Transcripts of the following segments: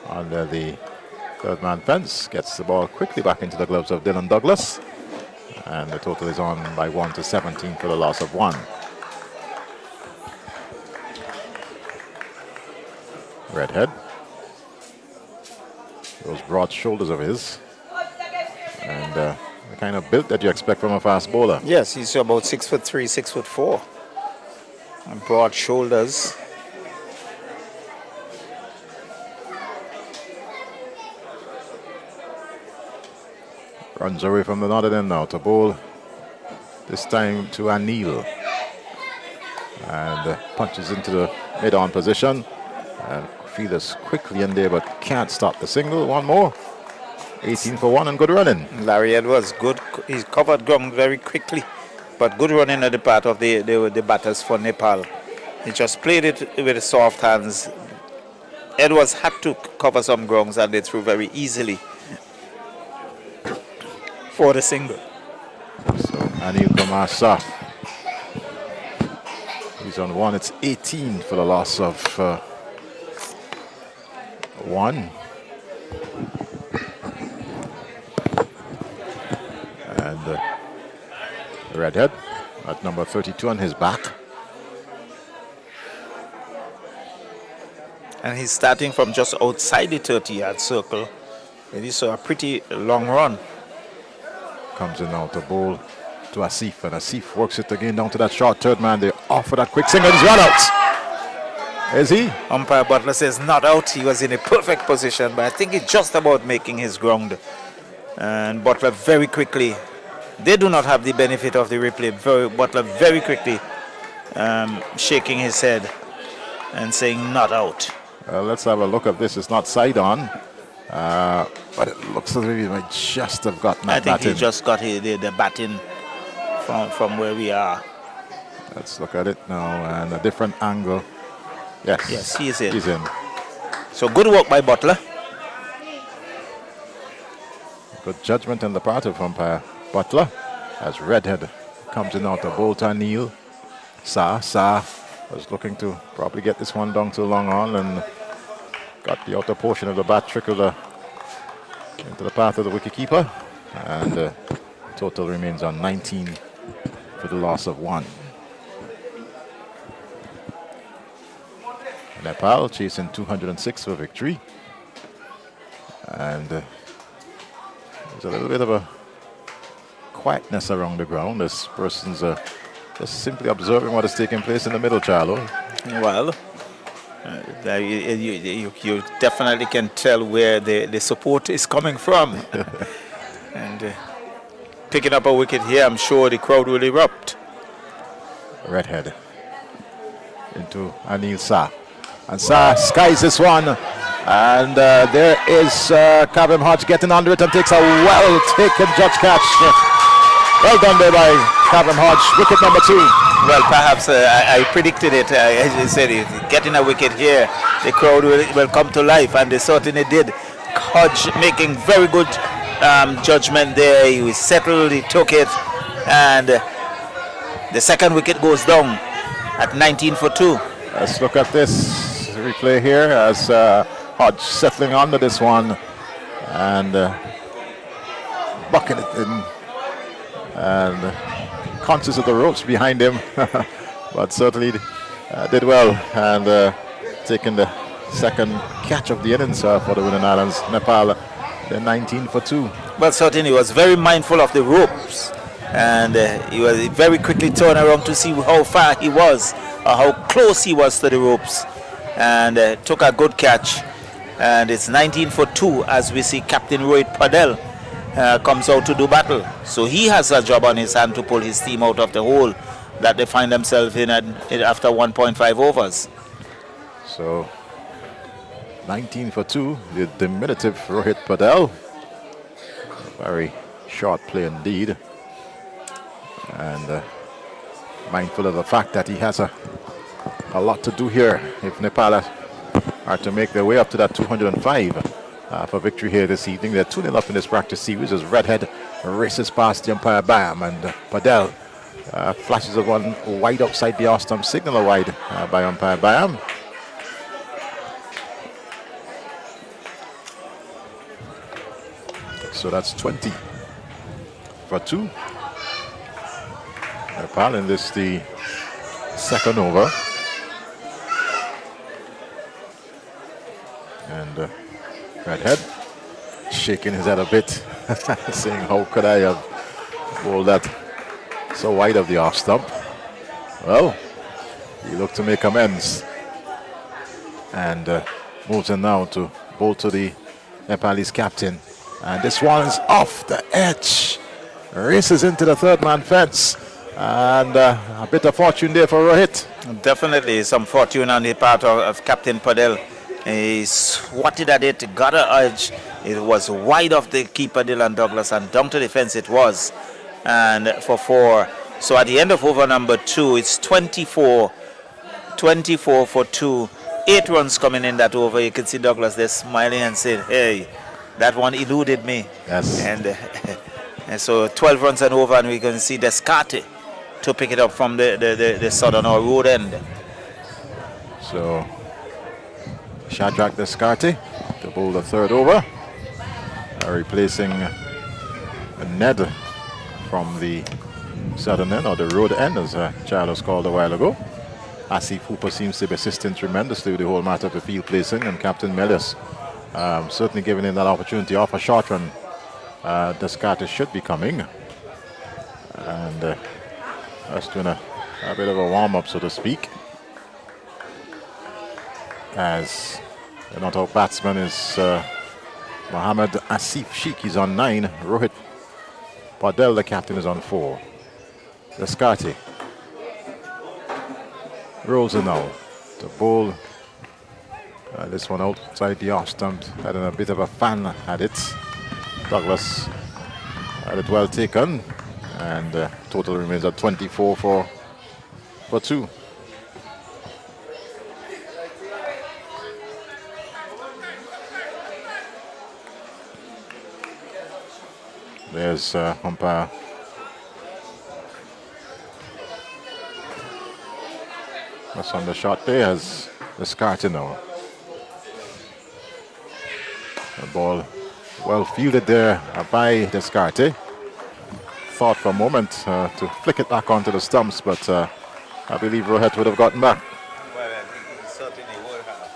under the third man fence. Gets the ball quickly back into the gloves of Dylan Douglas. And the total is on by 1 to 17 for the loss of 1. Redhead. Those broad shoulders of his. And the kind of build that you expect from a fast bowler. Yes, he's about 6'3", 6'4", and broad shoulders. Runs away from the northern end now to bowl. This time to Anil. And punches into the mid-on position. And fielders quickly in there, but can't stop the single. One more. 18 for 1 and good running. Larry Edwards, good. He's covered ground very quickly, but good running at the part of the batters for Nepal. He just played it with the soft hands. Edwards had to cover some grounds and they threw very easily for the single. So Anil Kumar, he's on 1. It's 18 for the loss of 1. And Redhead at number 32 on his back. And he's starting from just outside the 30-yard circle. It is a pretty long run. Comes in now to bowl to Asif, and Asif works it again down to that short third man. They offer that quick single. He's run out. Is he? Umpire Butler says not out. He was in a perfect position, but I think it's just about making his ground. And Butler very quickly, they do not have the benefit of the replay. Butler very quickly shaking his head and saying not out. Let's have a look at this. It's not side on, but it looks as if he might just have gotten that I think bat in. he just got the bat in from where we are. Let's look at it now, and a different angle. Yes. Yes, he is in. He's in. So good work by Butler. Good judgment on the part of umpire Butler as Redhead comes in now to bowl to Anil. Sa was looking to probably get this one down to long on and got the outer portion of the bat trickled into the path of the wicketkeeper. And total remains on 19 for the loss of 1. Nepal chasing 206 for victory. And there's a little bit of a quietness around the ground. This person's just simply observing what is taking place in the middle, Charlo. Well, you definitely can tell where the support is coming from. And picking up a wicket here, I'm sure the crowd will erupt. Redhead into Anil Sa. And Sa skies this one. And there is Kavim Hodge getting under it and takes a well-taken judge catch. Well done there by Kavim Hodge. Wicket number 2. Well, perhaps I predicted it. As you said, getting a wicket here, the crowd will come to life, and they certainly did. Hodge making very good judgment there. He was settled, he took it, and the second wicket goes down at 19 for 2. Let's look at this replay here as Hodge settling onto this one and bucking it in and conscious of the ropes behind him, but certainly did well and taking the second catch of the innings for the Winning Islands. Nepal, they're 19 for 2. Well, certainly he was very mindful of the ropes, and he was very quickly turned around to see how far he was or how close he was to the ropes, and took a good catch. And it's 19 for 2 as we see Captain Rohit Padel comes out to do battle. So he has a job on his hand to pull his team out of the hole that they find themselves in after 1.5 overs. So 19 for 2, the diminutive Rohit Padel. Very short play indeed. And mindful of the fact that he has a lot to do here if Nepal are to make their way up to that 205 for victory here this evening. They're 2-0 up in this practice series as Redhead races past the umpire Bam, and Padel flashes of one wide outside the off stump, signal wide by umpire Bam. So that's 20 for 2. Nepal in this the second over. And Redhead shaking his head a bit, saying, how could I have bowled that so wide of the off stump? Well, he looked to make amends and moves in now to bowl to the Nepalese captain. And this one is off the edge. Races into the third man fence. And a bit of fortune there for Rohit. Definitely some fortune on the part of Captain Padel. He swatted at it, got an edge. It was wide off the keeper, Dylan Douglas, and down to the fence it was. And for 4. So at the end of over number 2, it's 24 for 2. 8 runs coming in that over. You can see Douglas there smiling and saying, hey, that one eluded me. Yes. And so 12 runs and over, and we can see Descartes to pick it up from the southern or road end. So Shadrach Descartes to bowl the third over, replacing Ned from the southern end, or the road end, as Charles was called a while ago. Asif Hooper seems to be assisting tremendously with the whole matter of the field placing, and Captain Melius certainly giving him that opportunity off a short run. Descartes should be coming, and just doing a bit of a warm-up, so to speak, as the not-out batsman is Mohammad Asif Sheikh. He's on 9. Rohit Padel, the captain, is on 4. Descartes rolls in now to bowl. This one outside the off stump, having a bit of a fan at it. Douglas had it well taken, and total remains at 24 for 2. There's umpire that's on the shot there as Descartes now. The ball well fielded there by Descartes. Thought for a moment to flick it back onto the stumps, but I believe Rohit would have gotten back. Well, I think he certainly would have.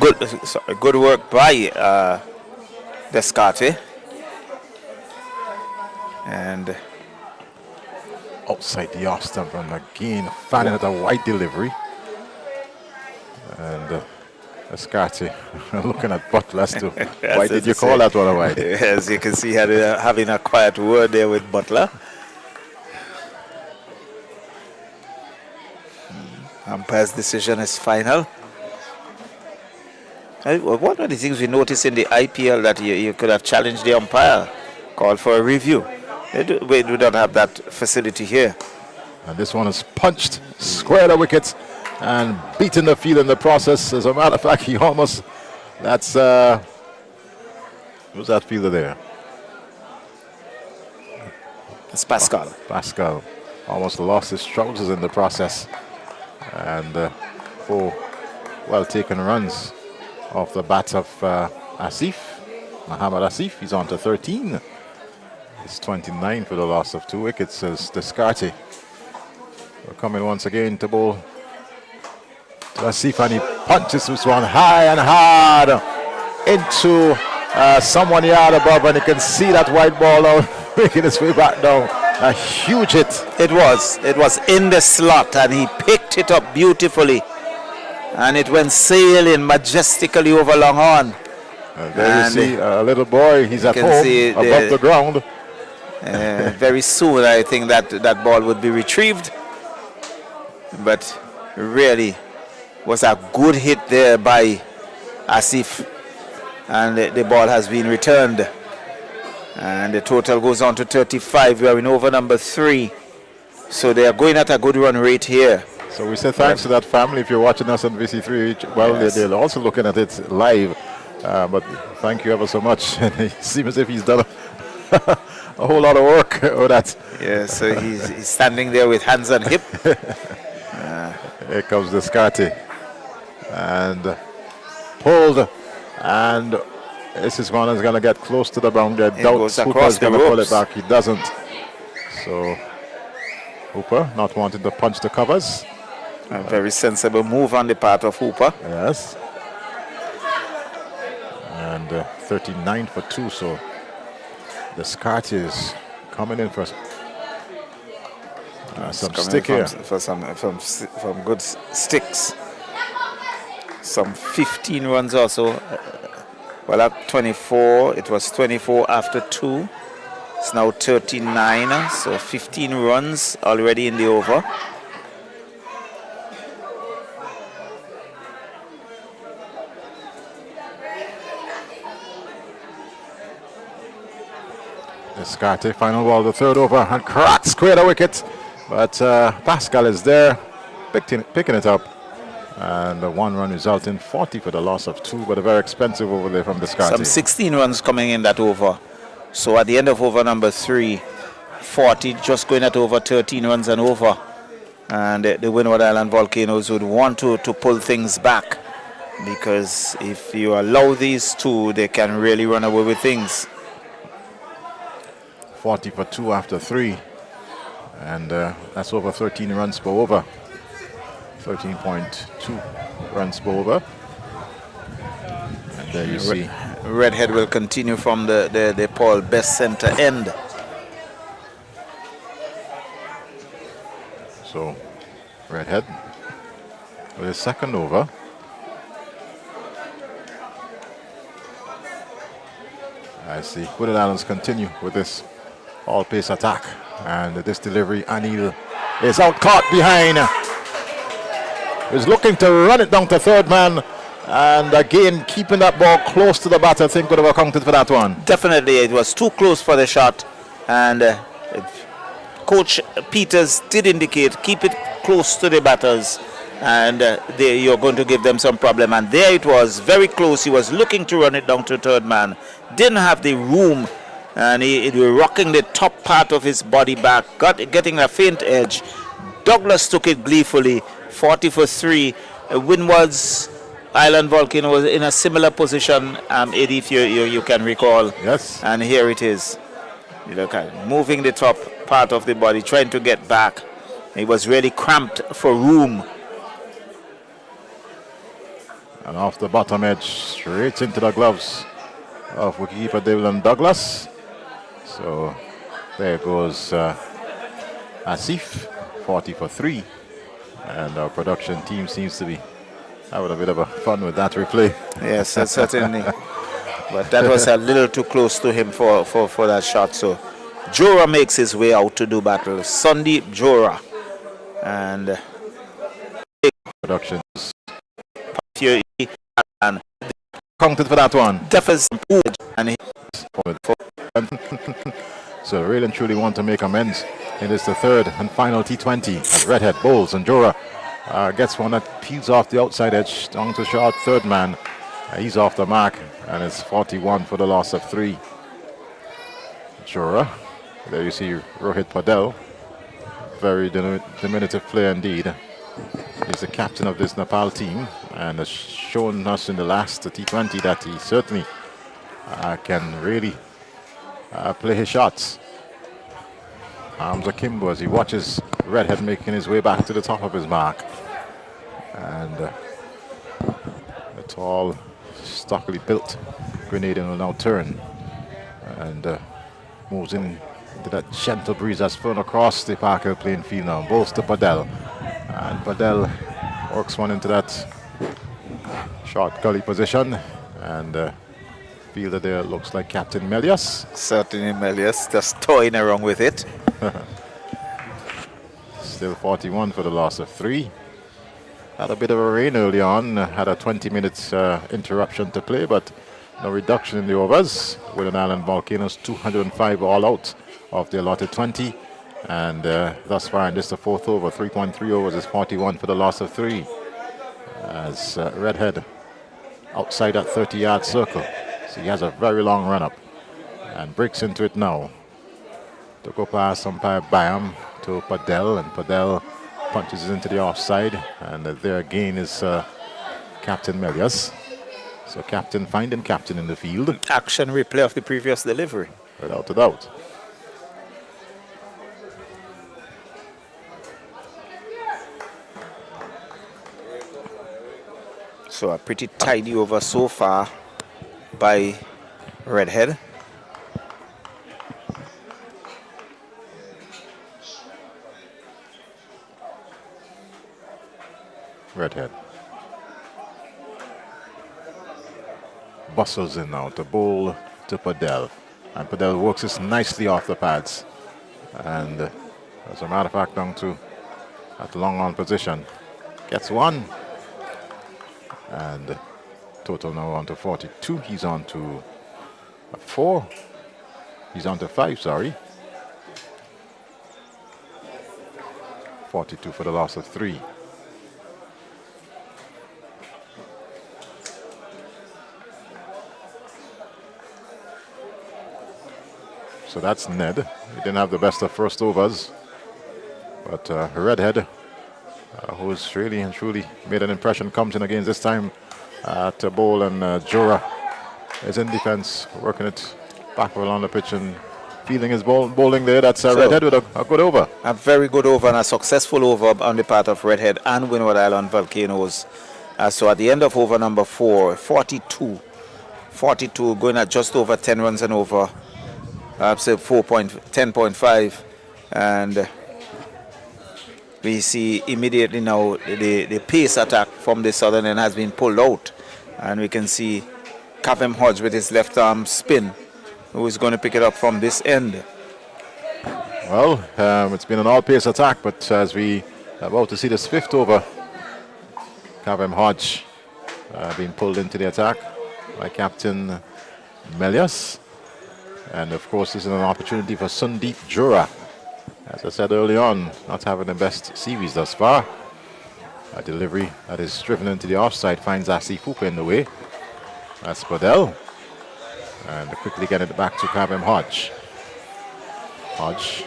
But good work by Descartes. And outside the off stump, and again fanning at a wide delivery. And Descartes looking at Butler as to why did you call that one a wide? As you can see, having a quiet word there with Butler. Umpire's decision is final. One of the things we noticed in the IPL that you could have challenged the umpire, called for a review. We don't have that facility here. And this one is punched square the wicket and beaten the field in the process. As a matter of fact, he almost, that's, who's that fielder there? It's Pascal. Pascal almost lost his trousers in the process. And 4 well taken runs off the bat of Asif, Mohammad Asif. He's on to 13. It's 29 for the loss of 2 wickets as Descartes. We're coming once again to bowl to Asif, and he punches this one high and hard into someone yard above, and you can see that white ball now making its way back down. A huge hit. It was in the slot, and he picked it up beautifully, and it went sailing majestically over long on. There you see a little boy, he's at home above the ground. Very soon I think that ball would be retrieved, but really was a good hit there by Asif, and the ball has been returned, and the total goes on to 35. We are in over number 3, so they are going at a good run rate here. So we say thanks to that family. If you're watching us on VC3, well, yes, they're also looking at it live, but thank you ever so much. It seems as if he's done a whole lot of work with that. Yeah, so he's standing there with hands on hip. Here comes Descartes. And pulled. And this is one that's going to get close to the boundary. I doubt Hooper's going to pull it back. He doesn't. So Hooper not wanting to punch the covers. A very sensible move on the part of Hooper. Yes. And 39 for 2. So Descartes is coming in for some stick here. For some good sticks. Some 15 runs also. Well, at 24, it was 24 after 2. It's now 39, so 15 runs already in the over. Descartes, final ball, the third over, and cracks square the wicket. But Pascal is there, picking it up. And the 1 run result in 40 for the loss of 2, but a very expensive over there from Descartes. Some 16 runs coming in that over. So at the end of over number 3, 40 just going at over 13 runs and over. And the Winward Island Volcanoes would want to pull things back, because if you allow these two, they can really run away with things. 40 for 2 after 3. And that's over 13 runs per over. 13.2 runs per over. And there you see. Redhead will continue from the Paul Best center end. So, Redhead with his second over. I see. Winward Islands continue with this all-pace attack. And this delivery, Anil is out caught behind. Is looking to run it down to third man, and again keeping that ball close to the batter. I think would have accounted for that one. Definitely, it was too close for the shot, and Coach Peters did indicate keep it close to the batters, and you're going to give them some problem. And there it was, very close. He was looking to run it down to third man, didn't have the room, and he was rocking the top part of his body back, getting a faint edge. Douglas took it gleefully. 40 for 3. Winward's Island Volcano was in a similar position, Eddie, if you can recall. Yes. And here it is. You look at moving the top part of the body, trying to get back. He was really cramped for room. And off the bottom edge, straight into the gloves of wicketkeeper Dylan Douglas. So there goes Asif, 40 for 3. And our production team seems to be having a bit of fun with that replay. Yes, certainly. But that was a little too close to him for that shot. So Jora makes his way out to do battle. Sandeep Jora. And production and counted for that one. Deficit and so really and truly want to make amends. It is the third and final T20 as Redhead bowls, and Jora gets one that peels off the outside edge down to short third man. He's off the mark, and it's 41 for the loss of 3. Jora, there you see Rohit Padel, very diminutive player indeed. He's the captain of this Nepal team and has shown us in the last T20 that he certainly can really play his shots. Arms akimbo as he watches Redhead making his way back to the top of his mark. And a tall, stockily built Grenadian will now turn and moves into that gentle breeze that's flown across the Parker playing field now. Bowls to Padel. And Padel works one into that short gully position. And fielder there looks like Captain Melias. Certainly Melias, just toying around with it. Still 41 for the loss of 3. Had a bit of a rain early on, had a 20 minutes interruption to play, but no reduction in the overs. Winward Island Volcanoes 205 all out of the allotted 20. And thus far in this the fourth over, 3.3 overs is 41 for the loss of 3. As Redhead outside that 30-yard circle. So he has a very long run up and breaks into it now. To go past umpire Bayam to Padel, and Padel punches it into the offside, and there again is Captain Melias. So captain finding captain in the field. Action replay of the previous delivery. Without a doubt. So a pretty tidy over so far by Redhead. Redhead. Bustles in now to bowl to Padel. And Padel works this nicely off the pads. And as a matter of fact, down to at long on position. Gets one. And total now on to 42. He's on to 4. He's on to 5, sorry. 42 for the loss of 3. So that's Ned. He didn't have the best of first overs. But Redhead, who's really and truly made an impression, comes in again this time to bowl, and Jura is in defense, working it backward along the pitch and feeling his bowling there. That's Redhead with a good over. A very good over and a successful over on the part of Redhead and Winward Island Volcanoes. So at the end of over number 4, 42 going at just over 10 runs and over. I'd say 10.5, and we see immediately now the pace attack from the southern end has been pulled out, and we can see Kavem Hodge with his left arm spin, who is going to pick it up from this end. Well, it's been an all-pace attack, but as we are about to see this 5th over, Kavem Hodge being pulled into the attack by Captain Melias. And of course, this is an opportunity for Sundeep Jura. As I said early on, not having the best series thus far. A delivery that is driven into the offside finds Asif Hooper in the way. That's Padel. And quickly getting it back to Kavem Hodge. Hodge.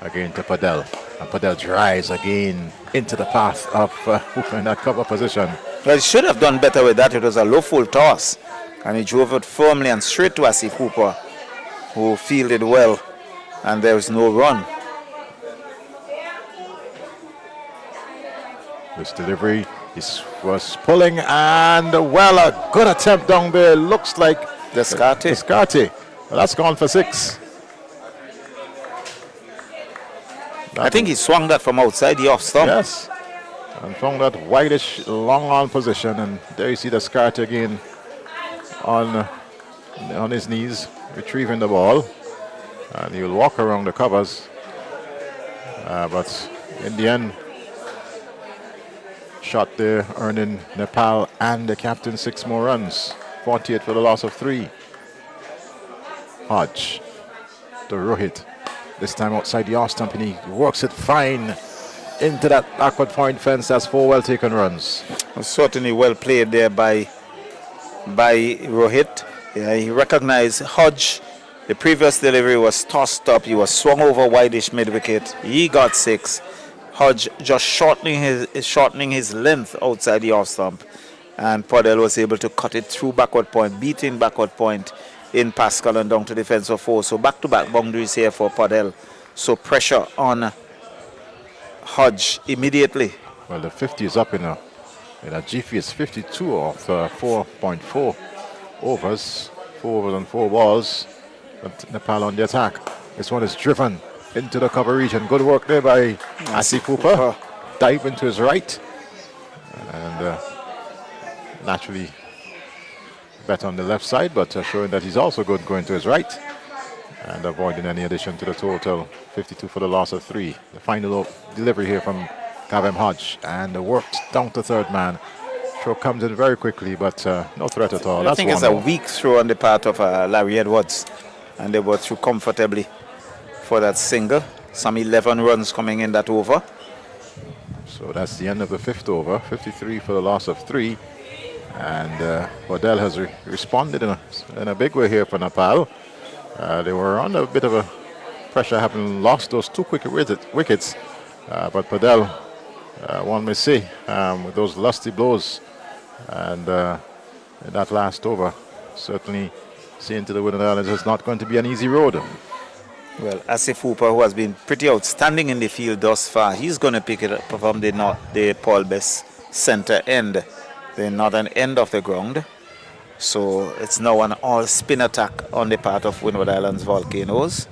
Again to Padel. And Padel drives again into the path of Hooper in that cover position. Well, he should have done better with that. It was a low full toss, and he drove it firmly and straight to Asif Hooper, who fielded well, and there was no run. This delivery was pulling, and well, a good attempt down there. Looks like Descarte. Well, that's gone for 6. I think he swung that from outside the off stump. Yes. And found that whitish long on position, and there you see Descarte again on his knees, retrieving the ball, and he'll walk around the covers. But in the end, shot there earning Nepal and the captain 6 more runs. 48 for the loss of 3. Hodge to Rohit. This time outside the off stump, and he works it fine into that backward point fence. That's 4 well taken runs. Certainly well played there by Rohit. Yeah, he recognized Hodge. The previous delivery was tossed up. He was swung over wideish mid wicket. He got 6. Hodge just shortening his length outside the off stump, and Padel was able to cut it through backward point, beating backward point in Pascal and down to defensive 4. So back-to-back boundaries here for Padel. So pressure on Hodge immediately. Well, the 50 is up in a Jiffy. It's 52 off 4.4 overs. 4 overs and 4 balls. But Nepal on the attack. This one is driven into the cover region. Good work there by Asif Hooper. Dive into his right. And naturally bet on the left side, but showing that he's also good going to his right. And avoiding any addition to the total. 52 for the loss of 3. The final delivery here from Kavem Hodge, and worked down to third man. Throw comes in very quickly, but no threat at all. I think it's a weak throw on the part of Larry Edwards, and they were through comfortably for that single. Some 11 runs coming in that over. So that's the end of the 5th over. 53 for the loss of 3. And Padel has responded in a big way here for Nepal. They were on a bit of a pressure having lost those two quick wickets. But Padel, one may say, with those lusty blows and in that last over, certainly seeing to the Winward Islands is not going to be an easy road. Well, Asif Hooper, who has been pretty outstanding in the field thus far, he's going to pick it up from the Paul Bess center end, the northern end of the ground. So it's now an all-spin attack on the part of Winward Islands Volcanoes.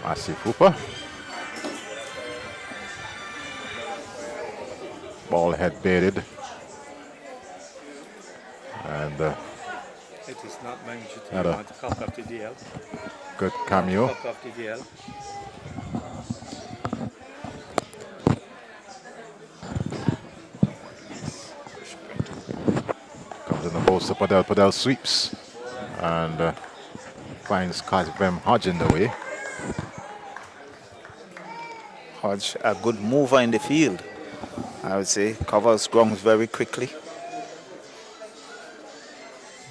Asif Hooper. Ball head baited. And it is not managed to had a want to cock up the DL. good cameo. Cock up the DL. Comes in the post to Padel. Padel sweeps and finds Kazim Hodge in the way. Hodge, a good mover in the field, I would say. Covers ground very quickly.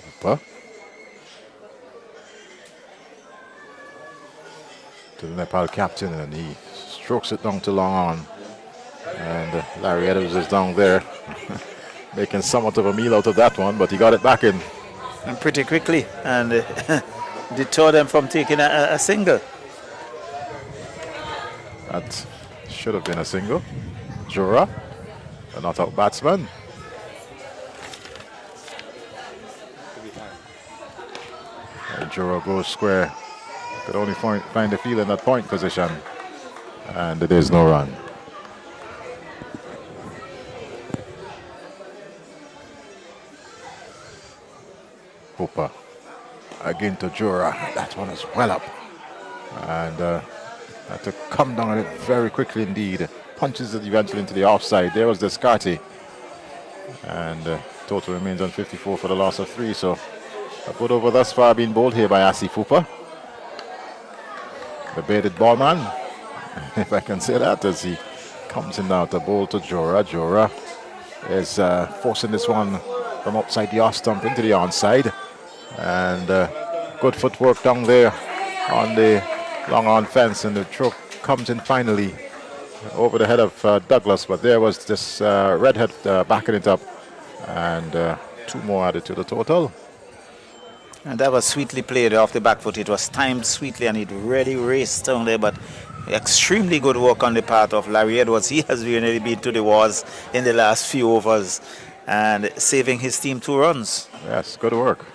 Hooper. To the Nepal captain, and he strokes it down to long on. And Larry Edwards is down there making somewhat of a meal out of that one, but he got it back in. And pretty quickly, and deter them from taking a single. That should have been a single. Jura, a not-out batsman. And Jura goes square. Could only find the field in that point position, and it is no run. Hooper again to Jura. That one is well up, and had to come down on it very quickly indeed. Punches it eventually into the offside. There was Descartes, and total remains on 54 for the loss of 3. So a good over thus far being bowled here by Asif Hooper. The baited ballman, if I can say that, as he comes in now to bowl to Jura. Jura is forcing this one from outside the off stump into the onside. And good footwork down there on the long on fence, and the throw comes in finally over the head of Douglas. But there was this redhead backing it up, and 2 more added to the total. And that was sweetly played off the back foot. It was timed sweetly, and it really raced down there. But extremely good work on the part of Larry Edwards. He has really been to the wars in the last few overs and saving his team 2 runs. Yes, good work.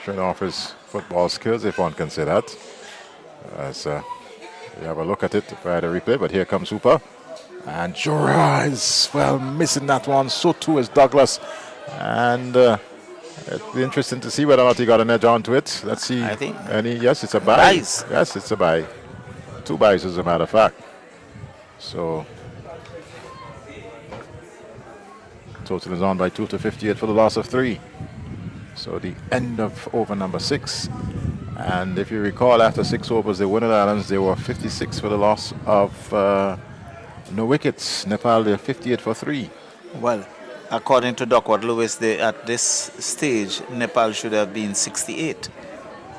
Showing off his football skills, if one can say that. As we have a look at it via the replay, but here comes Hooper. And Jura is, well, missing that one. So too is Douglas. And it'll be interesting to see whether or not he got an edge onto it. Let's see. I think. Yes, it's a bye. Buys. Yes, it's a bye. 2 buys, as a matter of fact. So total is on by 2 to 58 for the loss of 3. So the end of over number 6. And if you recall, after 6 overs, the Winward Islands, they were 56 for the loss of no wickets. Nepal, they're 58 for 3. Well, according to Duckworth Lewis, at this stage, Nepal should have been 68.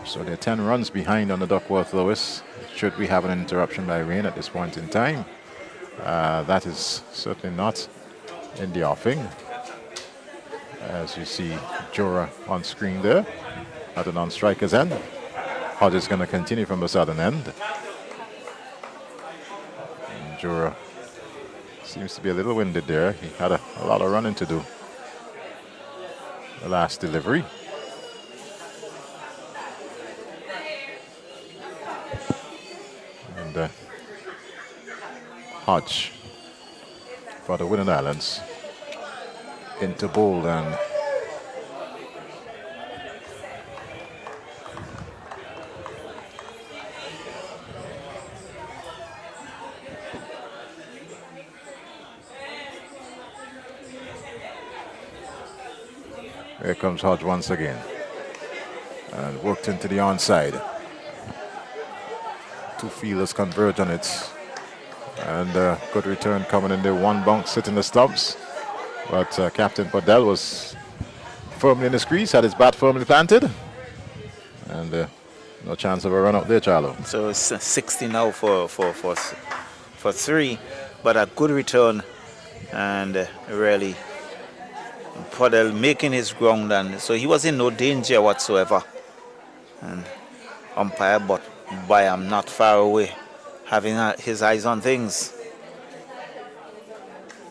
So they're 10 runs behind on the Duckworth Lewis. Should we have an interruption by rain at this point in time? That is certainly not in the offing. As you see Jura on screen there at the non-striker's end. Hodge is going to continue from the southern end. And Jura seems to be a little winded there. He had a lot of running to do. The last delivery. And Hodge for the Winward Islands into bold, and here comes Hodge once again, and worked into the onside. 2 fielders converge on it, and good return coming in there. 1 bounce hitting the stumps, but Captain Padel was firmly in his crease, had his bat firmly planted, and No chance of a run out there, Charlo. So it's 60 now for 3, but a good return, and really Podell making his ground, and so he was in no danger whatsoever. And umpire, but Bayam not far away, having his eyes on things.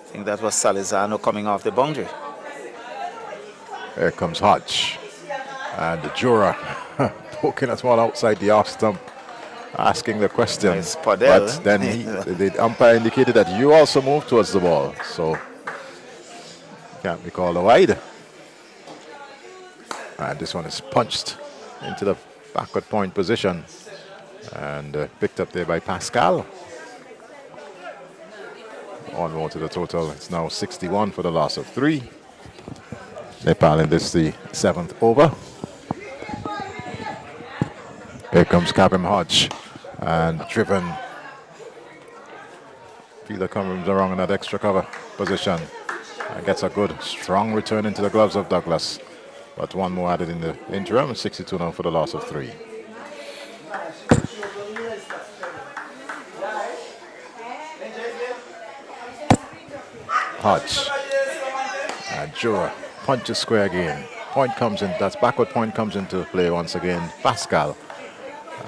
I think that was Salazano coming off the boundary. Here comes Hodge. And the juror poking at one outside the off stump, asking the question. Nice Podell. But then the umpire indicated that you also moved towards the ball. So can't be called a wide. And this one is punched into the backward point position. And picked up there by Pascal. 1 more to the total. It's now 61 for the loss of 3. Nepal in this the 7th over. Here comes Kabim Hodge, and driven. Fielder comes around in that extra cover position and gets a good, strong return into the gloves of Douglas. But 1 more added in the interim, 62 now for the loss of 3. Hodge and Jura punches square again. Point comes in, that's backward point comes into play once again. Pascal.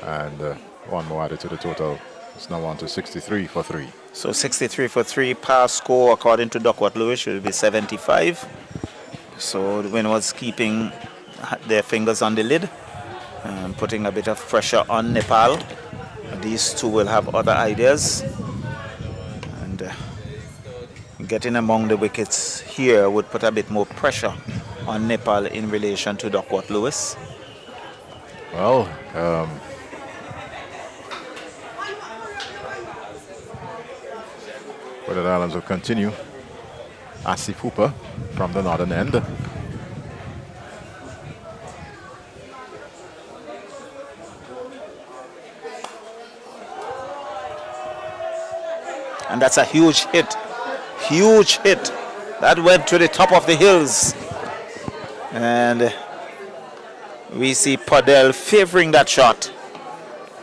And 1 more added to the total. It's now on to 63 for 3. So 63 for 3, pass score according to Duckworth Lewis should be 75. So the Winward's keeping their fingers on the lid and putting a bit of pressure on Nepal. These two will have other ideas. And getting among the wickets here would put a bit more pressure on Nepal in relation to Duckworth Lewis. Well, Whether the Islands will continue. Asif Hooper from the northern end. And that's a huge hit. Huge hit. That went to the top of the hills. And we see Podell favoring that shot.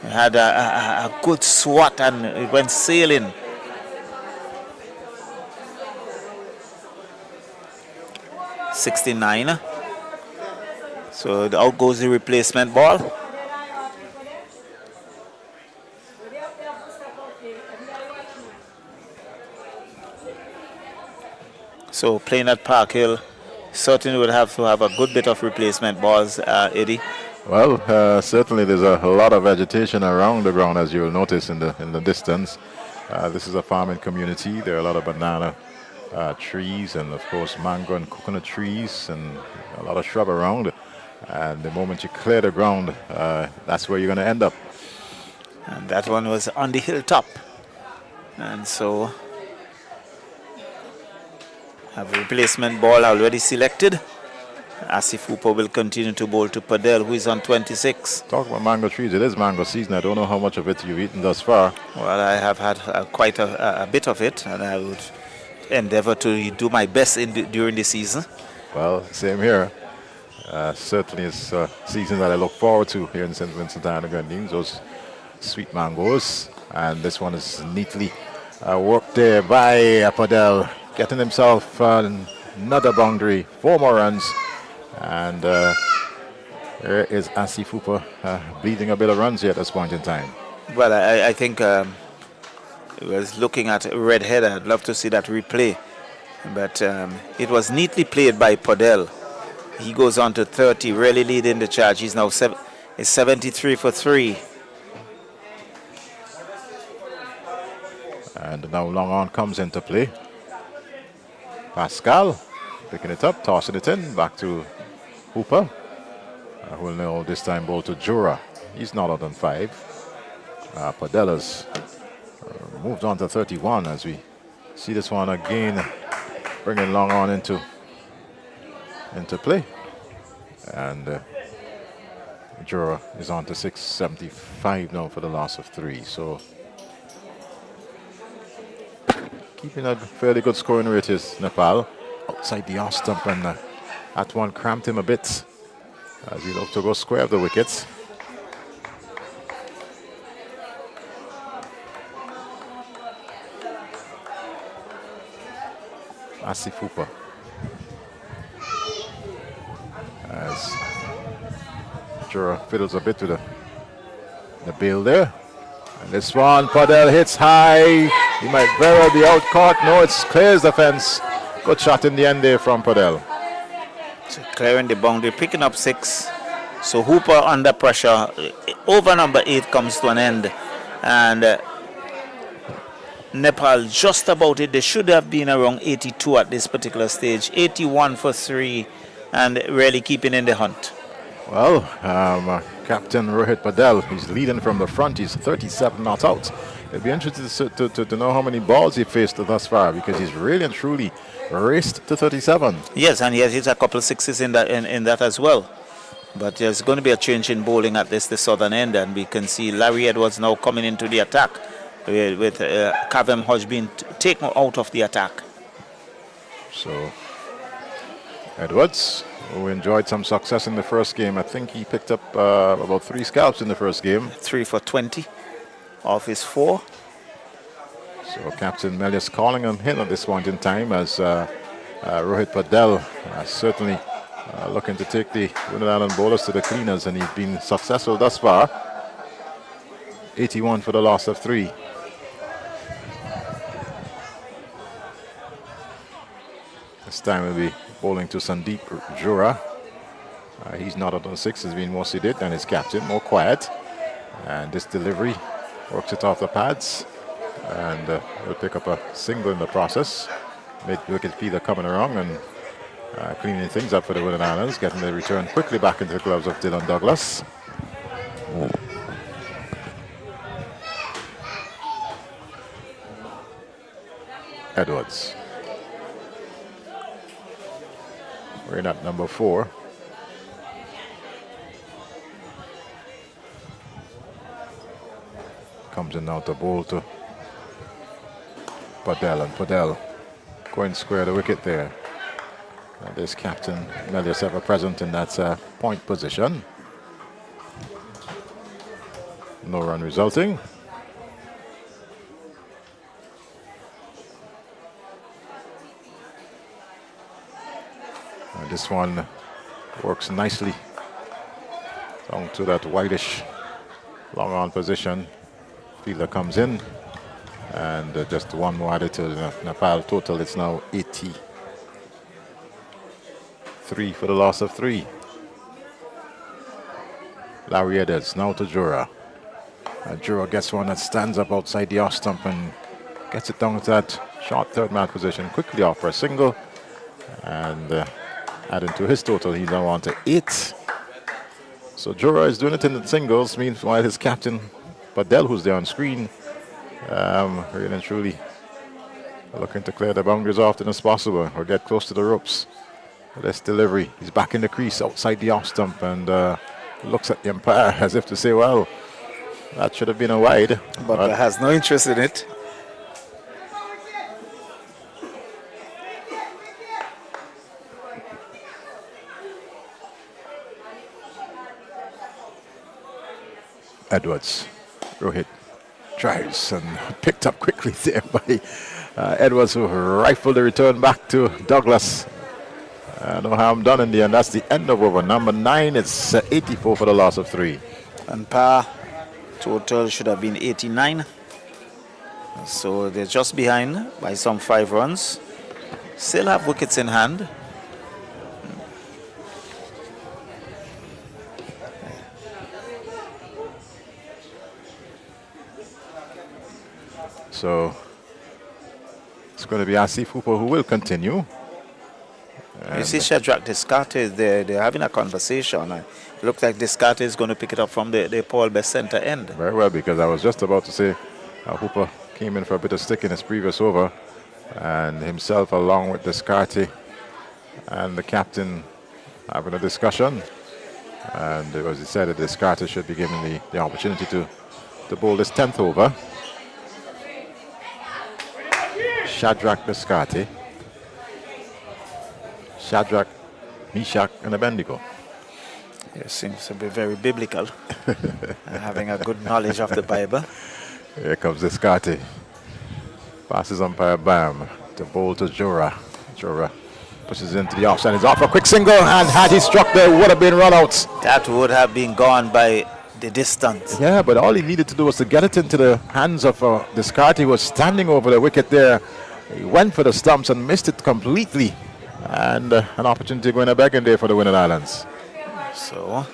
He had a good swat and it went sailing. .69. So out goes the replacement ball. So playing at Park Hill certainly would have to have a good bit of replacement balls, Eddie. Well, certainly there's a lot of vegetation around the ground, as you will notice in the distance. This is a farming community. There are a lot of banana trees and, of course, mango and coconut trees and a lot of shrub around. And the moment you clear the ground, that's where you're going to end up. And that one was on the hilltop. And so have a replacement ball already selected. Asif Hooper will continue to bowl to Podell, who is on 26. Talk about mango trees. It is mango season. I don't know how much of it you've eaten thus far. Well, I have had quite a bit of it, and I would endeavor to do my best during the season. Well, same here. Certainly it's a season that I look forward to here in St. Vincent and the Grenadines, those sweet mangoes. And this one is neatly worked there by Podell, getting himself another boundary, 4 more runs. And here is Asif Hooper bleeding a bit of runs here at this point in time. Well, I think I was looking at red header. I'd love to see that replay. But it was neatly played by Podell. He goes on to 30, really leading the charge. He's now 73 for 3. And now long on comes into play. Pascal picking it up, tossing it in, back to Hooper. Who will now this time bowl to Jura. He's not out on 5. Podell has moved on to 31 as we see this one again, bringing long on into play. And Jura is on to 675 now for the loss of 3. So keeping a fairly good scoring rate is Nepal. Outside the off stump, and that one cramped him a bit as he looked to go square of the wickets. Asif Hooper. As Jura fiddles a bit with the bail there. And this one, Padel hits high. He might very well be out caught. No, it clears the fence. Good shot in the end there from Padel. So clearing the boundary, picking up 6. So Hooper under pressure. Over number 8 comes to an end. And Nepal just about it. They should have been around 82 at this particular stage. 81 for 3 and really keeping in the hunt. Well, Captain Rohit Padel, he's leading from the front. He's 37 not out. It'd be interesting to know how many balls he faced thus far, because he's really and truly raced to 37. Yes, and he has hit a couple of 6s in that as well. But there's going to be a change in bowling at the southern end, and we can see Larry Edwards now coming into the attack with Kavem Hodge being taken out of the attack. So Edwards, who enjoyed some success in the first game. I think he picked up about 3 scalps in the first game. 3 for 20 off his 4. So Captain Melius calling on him at this point in time, as Rohit Padel certainly looking to take the Winward Island bowlers to the cleaners, and he's been successful thus far. 81 for the loss of 3. This time we'll be bowling to Sandeep Jura. He's not out on 6, has been more seated than his captain, more quiet. And this delivery works it off the pads, and will pick up a single in the process. Mid-wicket feeder coming around and cleaning things up for the Winward Islands, getting the return quickly back into the gloves of Dylan Douglas. Edwards. We're in at number 4. Comes in now to bowl to Padel, and Padel going square the wicket there. This Captain Melius ever present in that point position. No run resulting. And this one works nicely down to that whitish long on position. Fielder comes in, and just one more added to the Nepal total. It's now 83 for the loss of 3. Larry Edwards now to Jura. Jura gets one that stands up outside the off stump and gets it down to that short third man position, quickly off for a single, and adding to his total, he's now on to 8. So Jura is doing it in the singles, meanwhile his captain Padel, who's there on screen, really and truly looking to clear the boundaries as often as possible or get close to the ropes. This delivery, he's back in the crease outside the off stump, and looks at the umpire as if to say, well, that should have been a wide. But has no interest in it. Edwards. Rohit tries and picked up quickly there by Edwards, who rifled the return back to Douglas. No harm done in the end. That's the end of over number 9. It's 84 for the loss of 3. And par total should have been 89. So they're just behind by some 5 runs. Still have wickets in hand. So it's going to be Asif Hooper who will continue. You see Shadrach Descartes, they're having a conversation. It looks like Descartes is going to pick it up from the Paul Best center end. Very well, because I was just about to say Hooper came in for a bit of stick in his previous over, and himself along with Descartes and the captain having a discussion. And it was decided Descartes should be given the opportunity to bowl this 10th over. Shadrach Descartes. Shadrach, Meshach, and Abednego. It seems to be very biblical. Having a good knowledge of the Bible. Here comes Descartes. Passes umpire Bam to bowl to Jura. Jura pushes into the offside. He's off a quick single, and had he struck there, would have been run out. That would have been gone by the distance. Yeah, but all he needed to do was to get it into the hands of Descartes. He was standing over the wicket there. He went for the stumps and missed it completely. And an opportunity going a begging there for the Winward Islands. So,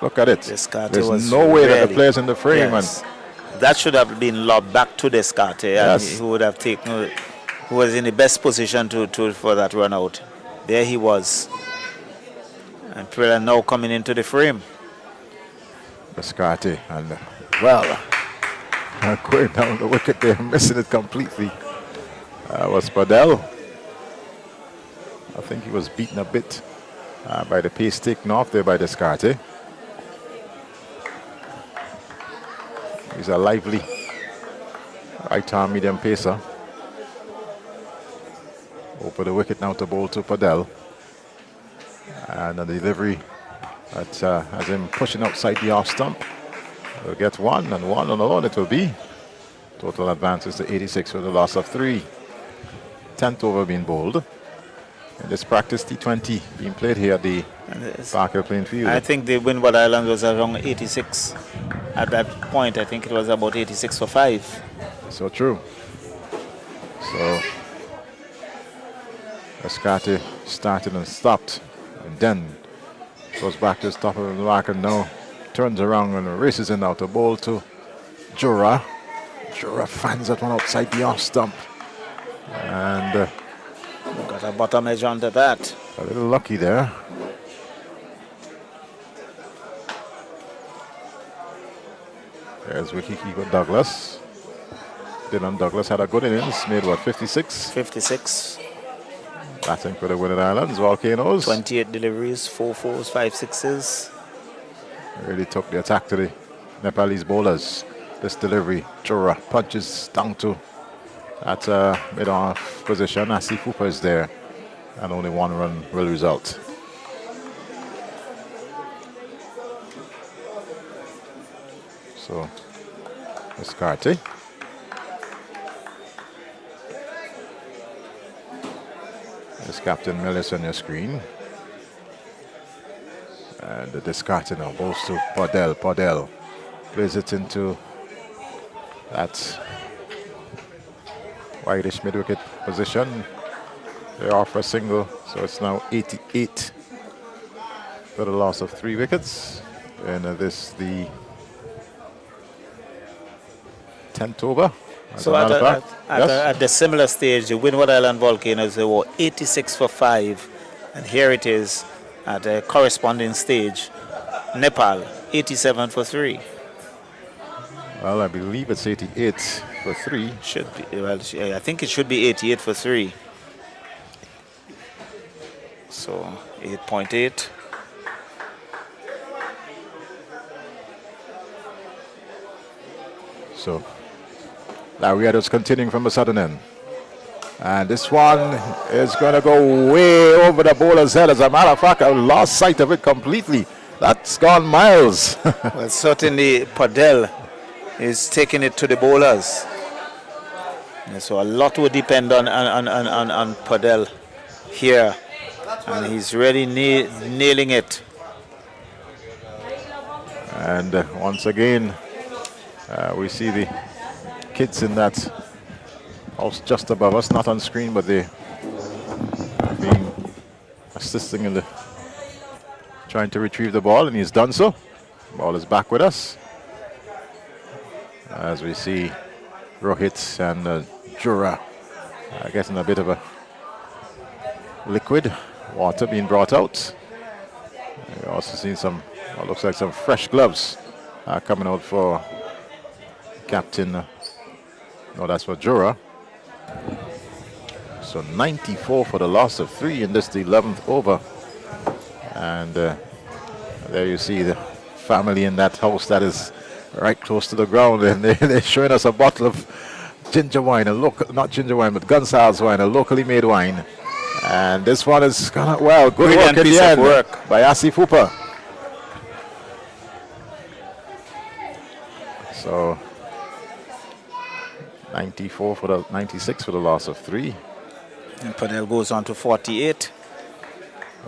look at it. Descartes There's was no way that ready. the player's in the frame. Yes. That should have been lobbed back to Descartes, and Yes. he would have taken, who was in the best position for that run out. There he was. And Prilla now coming into the frame. Descartes, and well, going down the wicket there, missing it completely. Was Padel. I think he was beaten a bit by the pace taken off there by Descartes. He's a lively right-arm medium pacer. Over the wicket now to bowl to Padel. And the delivery that has him pushing outside the off stump. We'll get one alone it will be. Total advances to 86 with a loss of 3. 10th over being bowled. In this practice T20 being played here at the Parker playing field. I think the Winward Island was around 86. At that point, I think it was about 86 for 5. So true. So Descartes started and stopped, and then goes back to the top of the marker now, turns around and races in now to bowl to Jura. Jura finds that one outside the off stump. And got a bottom edge onto that. a little lucky there. There's wicketkeeper Douglas. Dylan Douglas had a good innings, made what, 56? 56. Batting for the Winward Islands, Volcanoes. 28 deliveries, 4 fours, 5 sixes. Really took the attack to the Nepalese bowlers. This delivery, Jura punches down to at mid-off position. Asi Fupa is there, and only 1 run will result. So, Descartes. There's Captain Millis on your screen. And the Descartes now goes to Padel. Padel plays it into that wideish mid-wicket position. They offer a single, so it's now 88 for the loss of 3 wickets. And this the 10th over. So at the similar stage, the Winward Island Volcanoes, they were 86 for 5. And here it is at a corresponding stage. Nepal, 87 for 3. Well, I believe it's 88 for 3. Should be, well, I think it should be 88 for 3. So 8.8. So Larry Edwards continuing from the southern end. And this one is going to go way over the bowler's head. As a matter of fact, I lost sight of it completely. That's gone miles. Well, certainly Padel is taking it to the bowlers. And so a lot will depend on Padel here. And he's really nailing it. And once again, we see the kids in that house just above us, not on screen, but they being assisting in the trying to retrieve the ball, and he's done so. Ball is back with us as we see Rohit and Jura getting a bit of a liquid water being brought out. We also seen some what looks like some fresh gloves coming out for Captain. No, that's for Jura. So 94 for the loss of 3 in this, the 11th over. And there you see the family in that house that is right close to the ground. And they're showing us a bottle of ginger wine, not ginger wine, but Gonzalez wine, a locally made wine. And this one is gonna, well, good Brilliant work in piece the of end work by Asi Fupa. So 96 for the loss of 3. And Padel goes on to 48.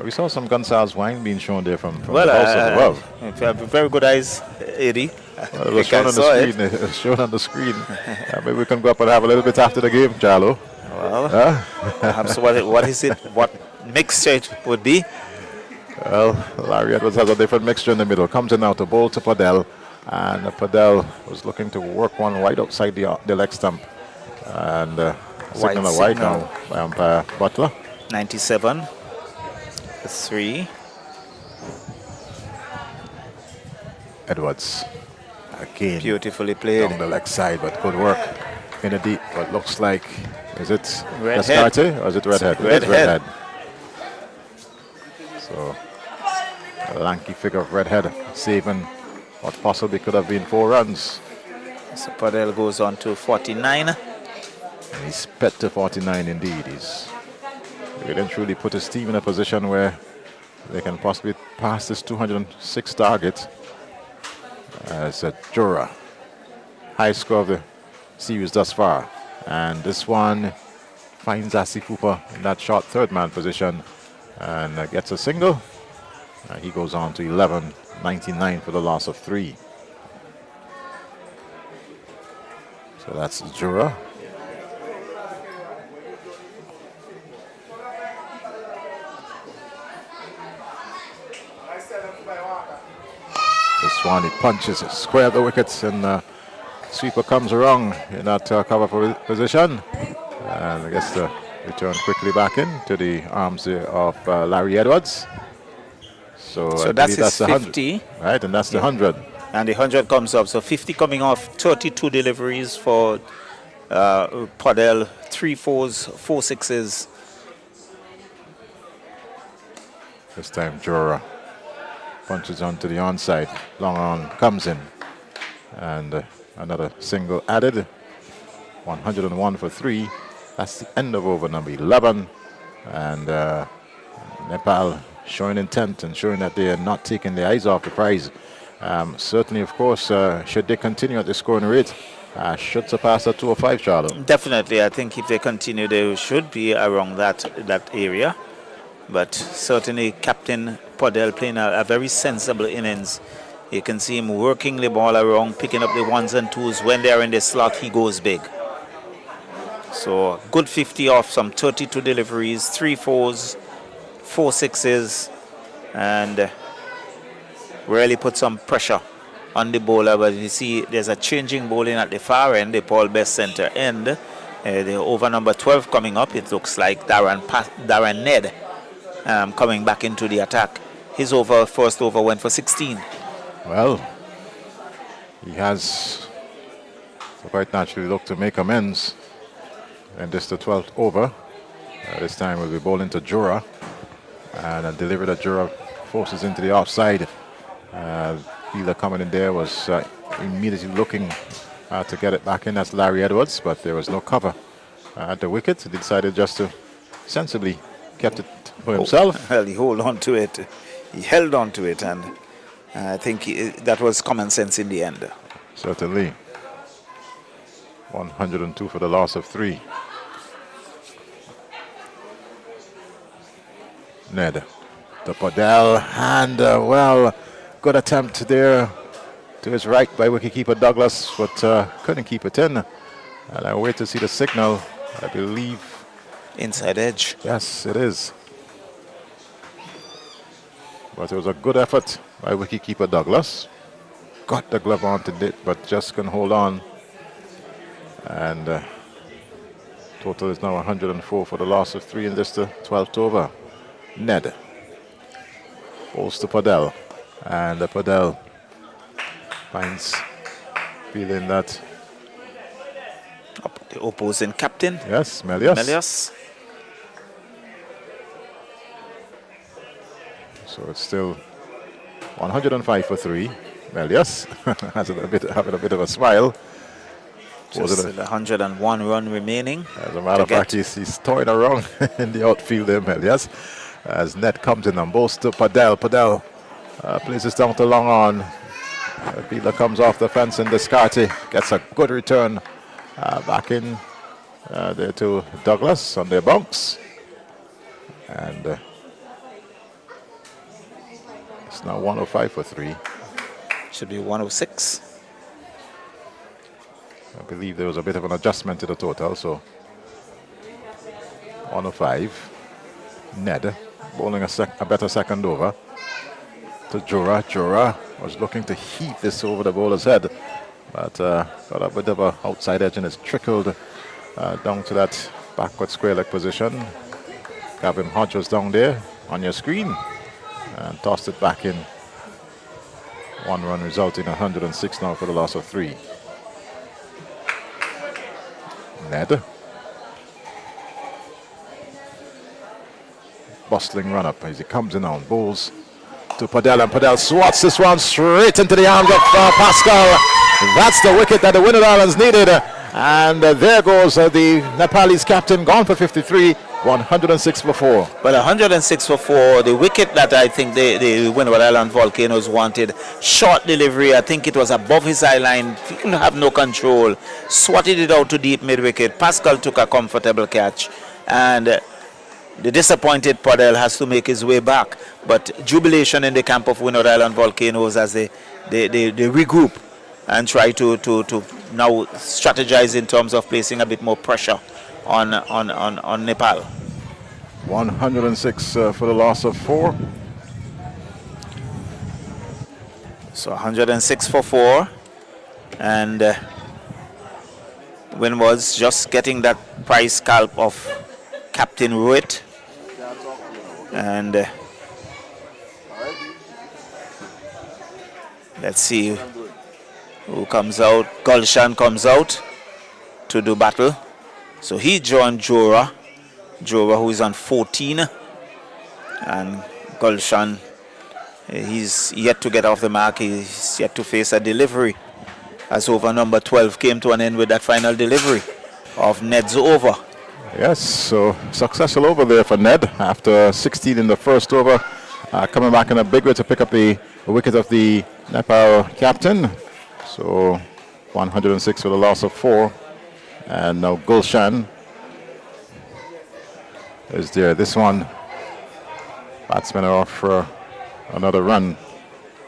We saw some Gonzalez wine being shown there from Well, the house as well. if you have very good eyes, Eddie. Well, it was shown on the screen. It was shown on the screen. Maybe we can go up and have a little bit after the game, Charlo. Well, perhaps what is it? What mixture it would be? Well, Larry Edwards has a different mixture in the middle. Comes in now to bowl to Padel. And Padel was looking to work one right outside the leg stump. And signal a white now by umpire Butler. 97. 3. Edwards again. Beautifully played. Down the leg side, but good work in the deep. What looks like, is it Redhead. Descarte or is it Redhead? Redhead. It's Redhead. So, a lanky figure of Redhead saving what possibly could have been 4 runs. So Padel goes on to 49. And he's sped to 49 indeed. He didn't truly put his team in a position where they can possibly pass this 206 target. As a Jura, high score of the series thus far. And this one finds Asifupa in that short third man position and gets a single. He goes on to 11.99 for the loss of 3. So that's Jura. This one, he punches square the wickets, and sweeper comes around in that cover position. And I guess the return quickly back in to the arms of Larry Edwards. So that's his the 50. 100, right? And that's the 100. And the 100 comes up. So 50 coming off 32 deliveries for Padel. 3 4s, 4 6s. This time, Jura punches onto the onside. Long on comes in. And another single added. 101 for 3. That's the end of over number 11. And Nepal showing intent and showing that they are not taking their eyes off the prize. Certainly, of course, should they continue at the scoring rate, should surpass that 205, Charlotte. Definitely, I think if they continue, they should be around that area. But certainly, Captain Padel playing a very sensible innings. You can see him working the ball around, picking up the 1s and 2s. When they are in the slot, he goes big. So, good 50 off some 32 deliveries, 3 4s, 4 6s, and really put some pressure on the bowler. But you see, there's a changing bowling at the far end, the Paul Best center end. The over number 12 coming up. It looks like Darren Ned coming back into the attack. His first over went for 16. Well, he has quite naturally looked to make amends. And this the 12th over. This time we'll be bowling to Jura. And a delivery that Jura forces into the offside. Fielder coming in there was immediately looking to get it back in. That's Larry Edwards, but there was no cover at the wicket. He decided just to sensibly kept it for himself. Well, he held on to it. He held on to it, and I think that was common sense in the end. Certainly. 102 for the loss of 3. Ned to Padel, and well, good attempt there to his right by wicketkeeper Douglas, but couldn't keep it in. And I wait to see the signal. I believe inside edge. Yes, it is. But it was a good effort by wicketkeeper Douglas. Got the glove onto it, but just can hold on. And total is now 104 for the loss of 3 in this the 12th over. Ned bowls to Padel, and Padel finds feeling that the opposing captain. Yes, Melias. Melias. So it's still 105 for 3. Melias having a bit of a smile. Just 101 run remaining. As a matter of fact, he's toying around in the outfield there, Melias. As Ned comes in and bowls to Padel. Padel places down to long on. Fielder comes off the fence and Descarte gets a good return back in there to Douglas on their bunks. And it's now 105 for 3. Should be 106. I believe there was a bit of an adjustment to the total, so 105. Ned bowling a better second over to Jura. Jura was looking to heat this over the bowler's head, but got a bit of an outside edge and it's trickled down to that backward square leg position. Gavin Hodge was down there on your screen and tossed it back in. 1 run resulting in 106 now for the loss of 3. Ned. Bustling run up as he comes in on bowls to Padel, and Padel swats this one straight into the arms of Pascal. That's the wicket that the Winward Islands needed. And there goes the Nepalese captain, gone for 53, 106 for 4. Well, 106 for 4, the wicket that I think the Winward Island Volcanoes wanted. Short delivery, I think it was above his eye line. He couldn't have no control. Swatted it out to deep mid-wicket. Pascal took a comfortable catch. And the disappointed Padel has to make his way back. But jubilation in the camp of Winward Island Volcanoes as they regroup and try to now strategize in terms of placing a bit more pressure on Nepal. 106 for the loss of 4. So 106 for 4. And Winward's just getting that prize scalp of Captain Ruitt. And let's see who comes out. Gulshan comes out to do battle. So he joined Jora, who is on 14. And Gulshan, he's yet to get off the mark. He's yet to face a delivery, as over number 12 came to an end with that final delivery of Ned's over. Yes, so successful over there for Ned after 16 in the first over. Coming back in a big way to pick up the wicket of the Nepal captain. So 106 for the loss of 4. And now Gulshan is there. This one, batsmen are off for another run.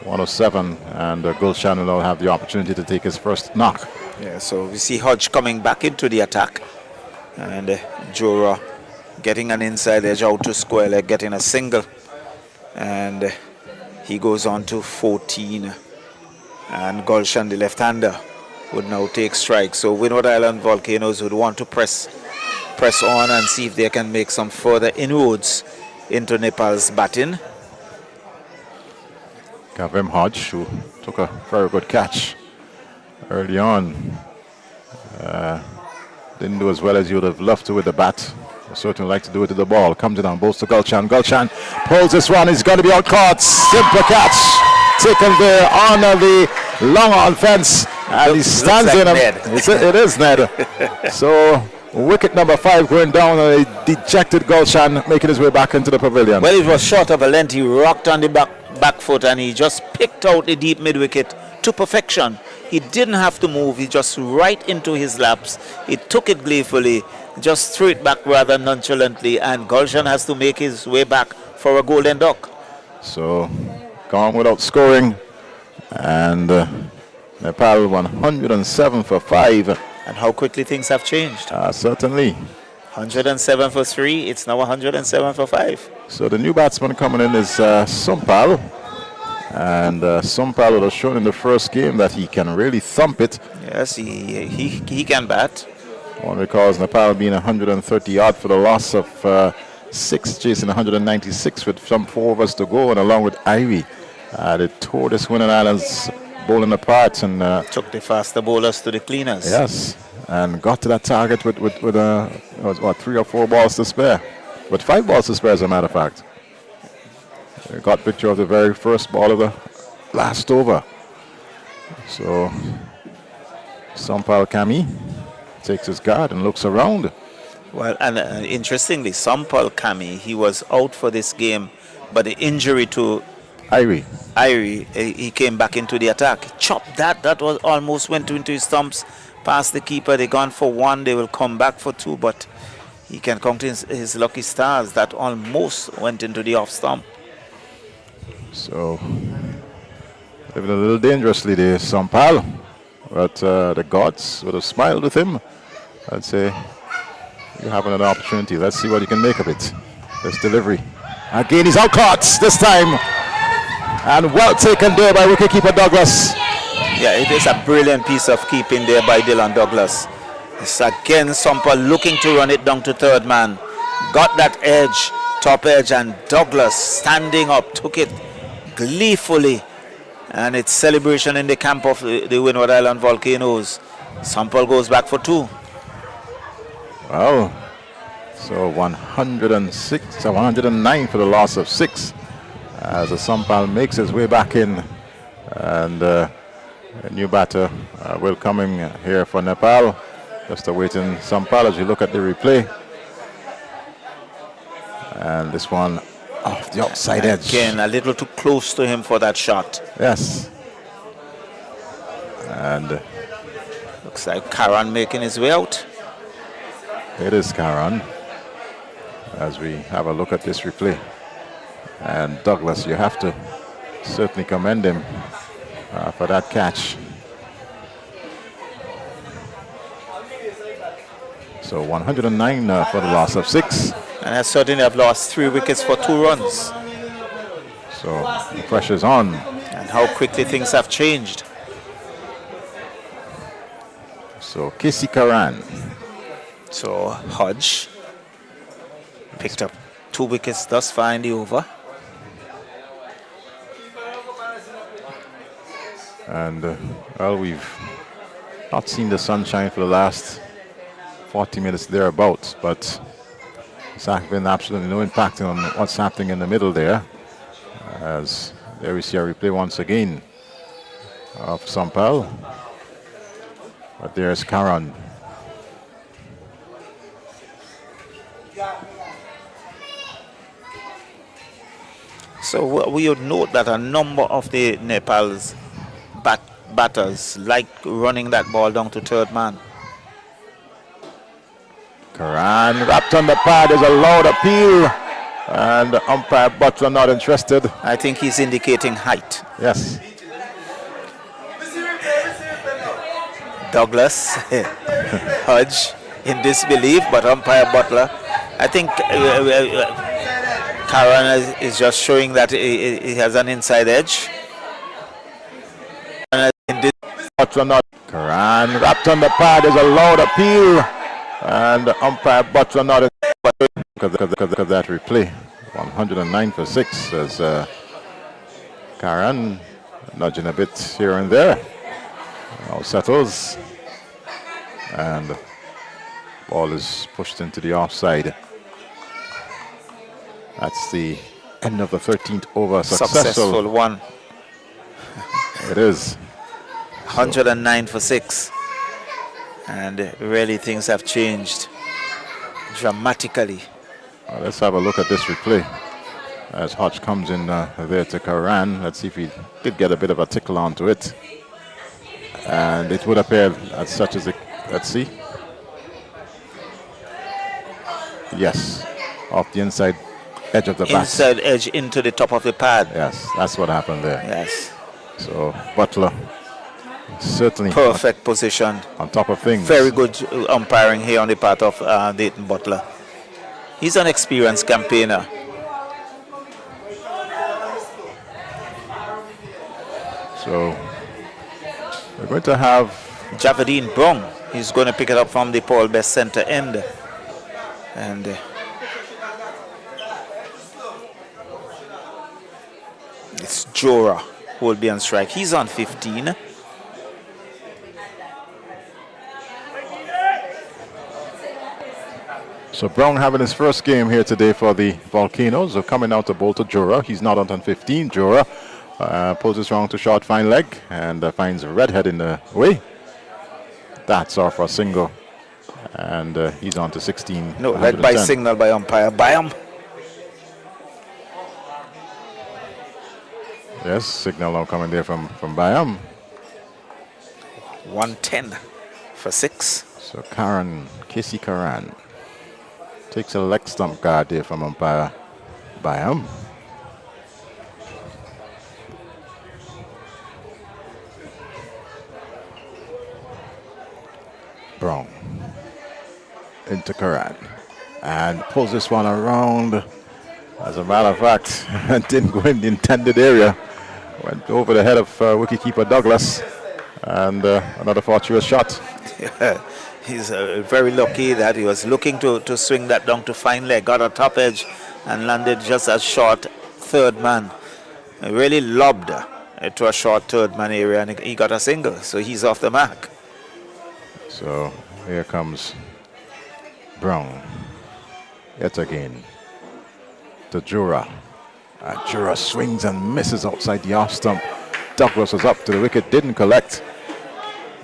107, and Gulshan will now have the opportunity to take his first knock. Yeah, so we see Hodge coming back into the attack. And Jora getting an inside edge out to square leg, getting a single. And he goes on to 14. And Gulshan, the left-hander, would now take strike. So Winward Island Volcanoes would want to press on and see if they can make some further inroads into Nepal's batting. Gavin Hodge, who took a very good catch early on. Didn't do as well as you would have loved to with the bat. I certainly like to do it to the ball. Comes in on balls to Gulshan. Gulshan pulls this one. He's going to be out caught. Simple catch. Taken there on the long on fence. And he stands like in. Ned. It is Ned. So wicket number 5 going down. A dejected Gulshan making his way back into the pavilion. Well, it was short of a length. He rocked on the back foot and he just picked out the deep mid wicket to perfection. He didn't have to move. He just right into his laps. He took it gleefully, just threw it back rather nonchalantly, and Gulshan has to make his way back for a golden duck. So gone without scoring, and Nepal 107 for 5. And how quickly things have changed. Certainly. 107 for 3. It's now 107 for 5. So the new batsman coming in is Sumpal. And Sumpal would have shown in the first game that he can really thump it. Yes, he can bat. One recalls Nepal being 130 odd for the loss of 6, chasing 196 with some 4 overs to go, and along with Ivy, they tore this Winward Islands bowling apart and took the faster bowlers to the cleaners. Yes, and got to that target with 3 or 4 balls to spare, with 5 balls to spare as a matter of fact. We got picture of the very first ball of the last over. So Sampal Kami takes his guard and looks around. Well, and interestingly, Sampal Kami, he was out for this game, but the injury to Irie, he came back into the attack. Chopped that was almost went into his stumps, past the keeper. They gone for one. They will come back for two, but he can count his lucky stars. That almost went into the off stump. So, living a little dangerously there, Sampal. But the gods would have smiled with him. I'd say, you have another opportunity. Let's see what you can make of it. This delivery. Again, he's out caught this time. And well taken there by wicketkeeper Douglas. Yeah, it is a brilliant piece of keeping there by Dylan Douglas. It's again Sampal looking to run it down to third man. Got that edge, top edge, and Douglas standing up, took it gleefully. And it's celebration in the camp of the Winward Island Volcanoes. Sampal goes back for two. Wow. So 106, 109 for the loss of 6. As Sampal makes his way back in. And a new batter will come in here for Nepal. Just awaiting Sampal as you look at the replay. And this one off the outside edge. Again, a little too close to him for that shot. Yes. And looks like Karan making his way out. It is Karan. As we have a look at this replay. And Douglas, you have to certainly commend him for that catch. So 109 for the loss of 6. And I certainly have lost 3 wickets for 2 runs. So the pressure's on. And how quickly things have changed. So Casey Karan. So Hodge picked up 2 wickets thus far in the over. And well, we've not seen the sunshine for the last 40 minutes thereabouts, but it's been absolutely no impact on what's happening in the middle there. As there we see a replay once again of Sampal. But there's Karan. So we would note that a number of the Nepal's batters like running that ball down to third man. Karan wrapped on the pad is a loud appeal, and umpire Butler not interested. I think he's indicating height. Yes. Douglas, Hodge in disbelief, but umpire Butler, I think Karan is just showing that he has an inside edge. Butler not. Karan wrapped on the pad is a loud appeal, and umpire Butler not because of that replay. 109 for 6 as Karan nudging a bit here and there. Now settles, and ball is pushed into the offside. That's the end of the 13th over. Successful one. It is. 109 for 6. And really things have changed dramatically. Well, let's have a look at this replay. As Hodge comes in there to Karan. Let's see if he did get a bit of a tickle onto it. And it would appear as such as it, let's see. Yes, off the inside edge of the bat. Inside edge into the top of the pad. Yes, that's what happened there. Yes. So Butler certainly perfect position. On top of things. Very good umpiring here on the part of Dayton Butler. He's an experienced campaigner. So we're going to have Javadine Brown. He's going to pick it up from the Paul Best center end. And it's Jora who will be on strike. He's on 15. So Brown having his first game here today for the Volcanoes. So coming out to bowl to Jora. He's not out on 15. Jora poses wrong to short fine leg and finds Redhead in the way. That's off for a single. And he's on to 16. No, led by signal by umpire Byam. Yes, signal now coming there from Byam. 110 for 6. So Casey Karan takes a leg stump guard there from umpire Byam. Brown into Karan and pulls this one around. As a matter of fact, didn't go in the intended area. Went over the head of wicketkeeper Douglas, and another fortuitous shot. He's very lucky that he was looking to swing that down to fine leg, got a top edge and landed just a short third man. He really lobbed to a short third man area, and he got a single, so he's off the mark. So here comes Brown yet again to Jura. And Jura swings and misses outside the off stump. Douglas was up to the wicket, didn't collect.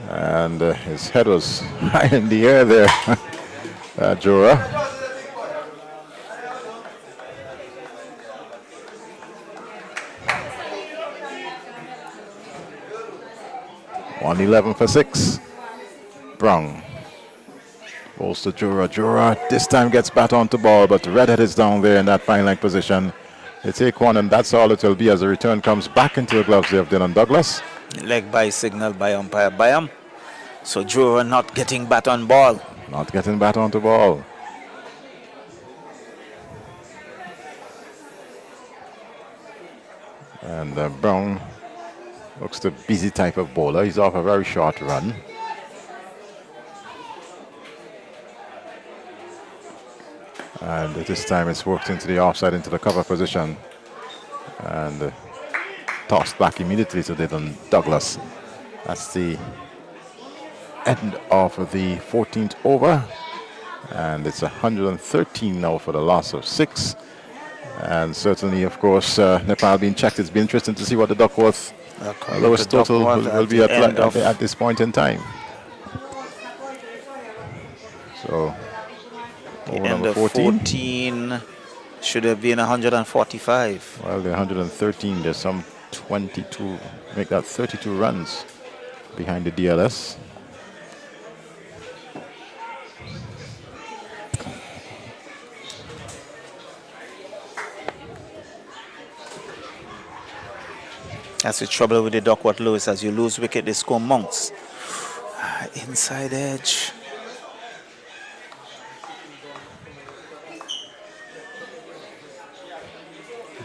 And his head was high in the air there, Jura. .111 for 6. Brown bowls to Jura. Jura this time gets bat onto ball, but Redhead is down there in that fine leg position. They take one, and that's all it will be as the return comes back into the gloves there of Dylan Douglas. Leg by signal by umpire Byam. So Jura not getting bat on ball. Not getting bat onto ball. And Brown looks the busy type of bowler. He's off a very short run. And this time it's worked into the offside, into the cover position. And tossed back immediately to Dylan Douglas. That's the end of the 14th over. And it's 113 now for the loss of 6. And certainly, of course, Nepal being checked. It's been interesting to see what the Duckworth lowest total will be at this point in time. So, the end of 14 should have been 145. Well, the 113, there's some 22, make that 32 runs behind the DLS. That's the trouble with the Duckworth Lewis. As you lose wicket, they score mounts. Inside edge.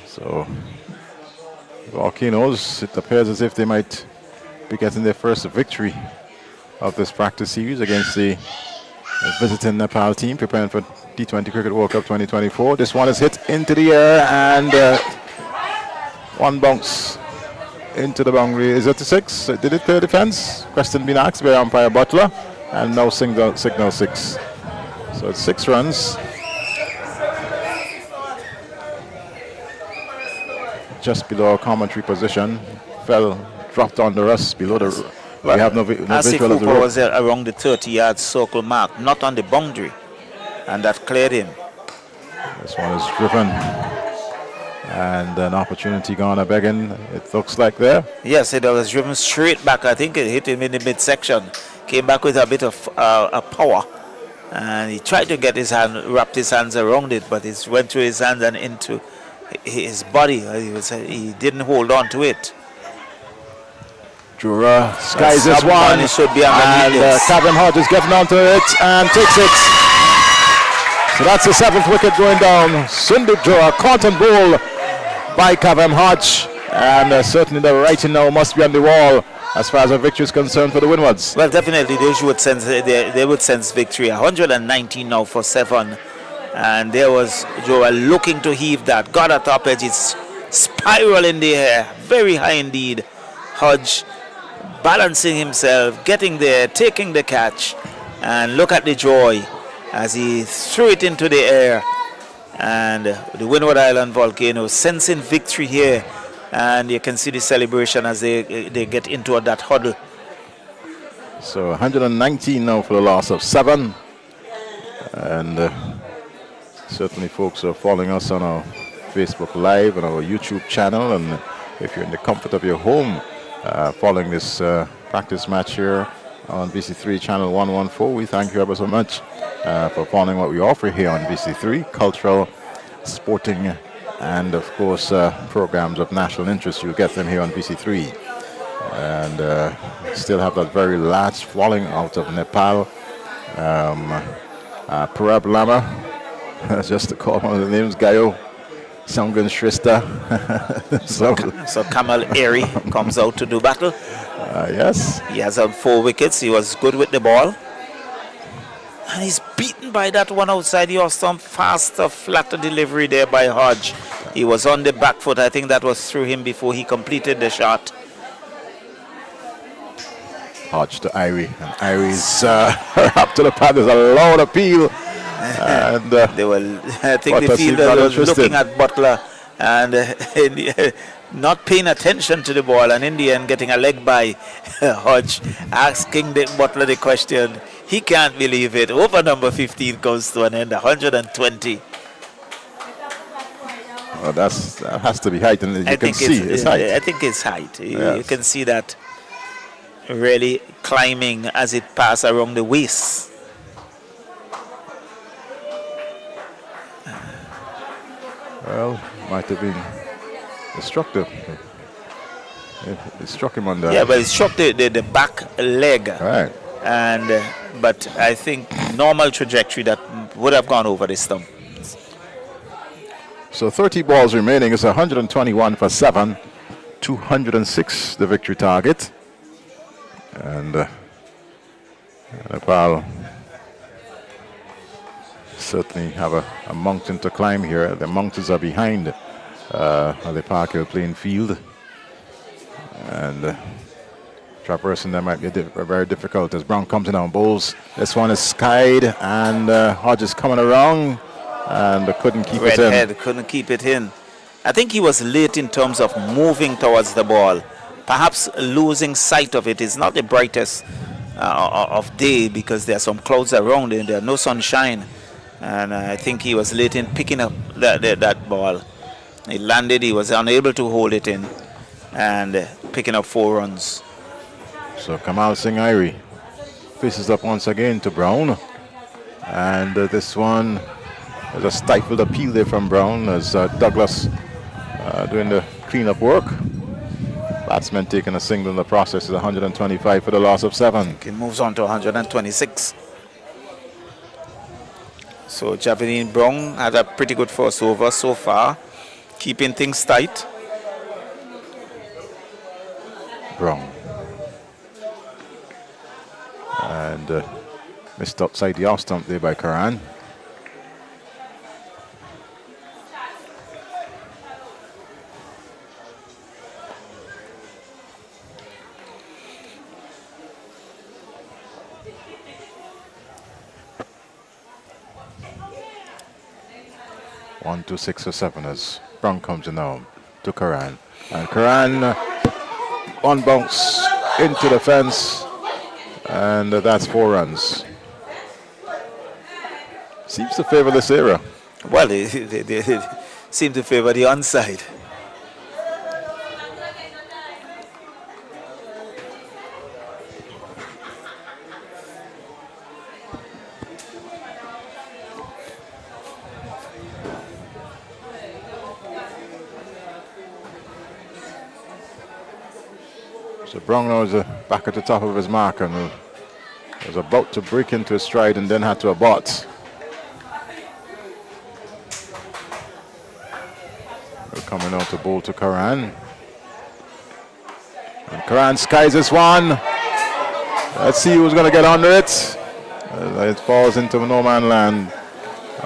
So, Volcanoes, it appears as if they might be getting their first victory of this practice series against the visiting Nepal team preparing for T20 Cricket World Cup 2024. This one is hit into the air and one bounce into the boundary. Is it to 6? Did it clear defense? Question being asked by umpire Butler, and now signal 6. So it's 6 runs. Just below our commentary position, dropped under us below the. We have no visual of the Cooper rope. was around the 30-yard circle mark, not on the boundary, and that cleared him. This one is driven, and an opportunity gone a begging. It looks like there. Yes, it was driven straight back. I think it hit him in the midsection. Came back with a bit of power, and he tried to get his hand, wrapped his hands around it, but it went through his hand and into his body. He didn't hold on to it. Jura skies this one, It should be and Kevin Hodge is getting onto it and takes it. So that's the 7th wicket going down. Sundeep Jura caught and bowled by Kevin Hodge, and certainly the writing now must be on the wall as far as a victory is concerned for the Winwards. Well, definitely they would sense victory. 119 now for 7. And there was Jura looking to heave that. Got a top edge. It's spiral in the air. Very high indeed. Hodge balancing himself, getting there, taking the catch. And look at the joy as he threw it into the air. And the Winward Island Volcano sensing victory here. And you can see the celebration as they get into that huddle. So 119 now for the loss of 7. And certainly folks are following us on our Facebook Live and our YouTube channel. And if you're in the comfort of your home following this practice match here on BC3 channel 114. We thank you ever so much for following what we offer here on BC3, cultural, sporting, and of course programs of national interest. You get them here on BC3. And still have that very large falling out of Nepal. Parab Lama, just to call one of the names, Gayo Sangan Shrista. So Kamal Airy comes out to do battle. Yes. He has 4 wickets. He was good with the ball. And he's beaten by that one outside. He was some faster, flatter delivery there by Hodge. He was on the back foot. I think that was through him before he completed the shot. Hodge to Irie. And Irie's up to the pad. There's a loud appeal. And they were, I think the fielder was looking at Butler and not paying attention to the ball, and in the end getting a leg by Hodge, asking the Butler the question. He can't believe it. Over number 15 goes to an end, 120. Well, that has to be height, and you can see it's height. I think it's height. You can see that really climbing as it passes around the waist. Well, might have been destructive. It struck him on the... Yeah, but it struck the back leg. Right. And but I think normal trajectory that would have gone over the stump. So 30 balls remaining. It's 121 for 7. 206 the victory target. And Nepal certainly have a mountain to climb here. The mountains are behind the Park Hill playing field. And traversing them might be very difficult as Brown comes in on bowls. This one is skied, and Hodge is coming around and couldn't keep it in. Redhead couldn't keep it in. I think he was late in terms of moving towards the ball. Perhaps losing sight of it. Is not the brightest of day because there are some clouds around and there's no sunshine. And I think he was late in picking up that ball. He landed, he was unable to hold it in, and picking up 4 runs. So Kamal Singh Irie faces up once again to Brown. And this one is a stifled appeal there from Brown as Douglas doing the cleanup work. Batsman taking a single in the process is 125 for the loss of 7. It moves on to 126. So Javelin Brown had a pretty good first over so far, keeping things tight. Brown. And missed outside the off stump there by Karan. One, 2, 6 or 7 as Brown comes in now to Karan. And Karan on bounce into the fence, and that's 4 runs. Seems to favor this era. Well, they seem to favor the onside. So Brown now is back at the top of his mark and was about to break into his stride and then had to abort. We're coming out to bowl to Karan. And Karan skies this one. Let's see who's going to get under it. It falls into no man land.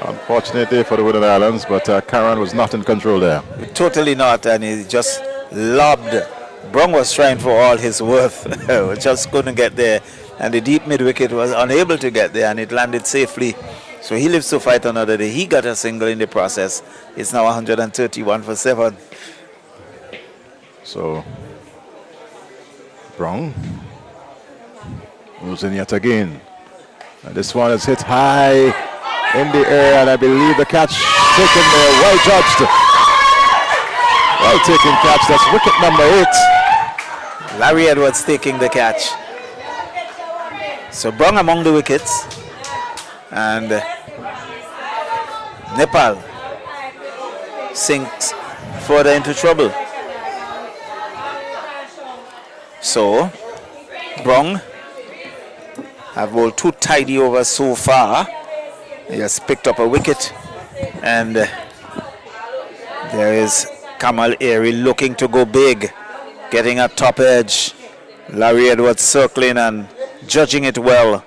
Unfortunately for the Woodland Islands, but Karan was not in control there. Totally not, and he just lobbed. Brown was trying for all his worth, just couldn't get there. And the deep mid wicket was unable to get there, and it landed safely. So he lives to fight another day. He got a single in the process. It's now 131 for 7. So Brown moves in yet again. And this one is hit high in the air, and I believe the catch taken there. Well judged. Well taken catch. That's wicket number 8. Larry Edwards taking the catch. So Brong among the wickets, and Nepal sinks further into trouble. So Brong have bowled 2 tidy overs so far. He has picked up a wicket, and there is Kamal Airy looking to go big, getting a top edge. Larry Edwards circling and judging it well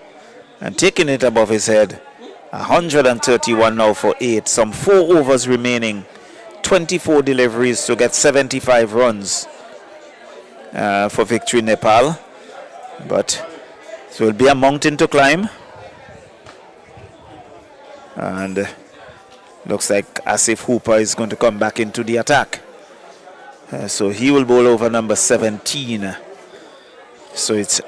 and taking it above his head. 131 now for 8. Some 4 overs remaining. 24 deliveries to get 75 runs for victory Nepal. But it will be a mountain to climb. And looks like Asif Hooper is going to come back into the attack. So he will bowl over number 17. So it's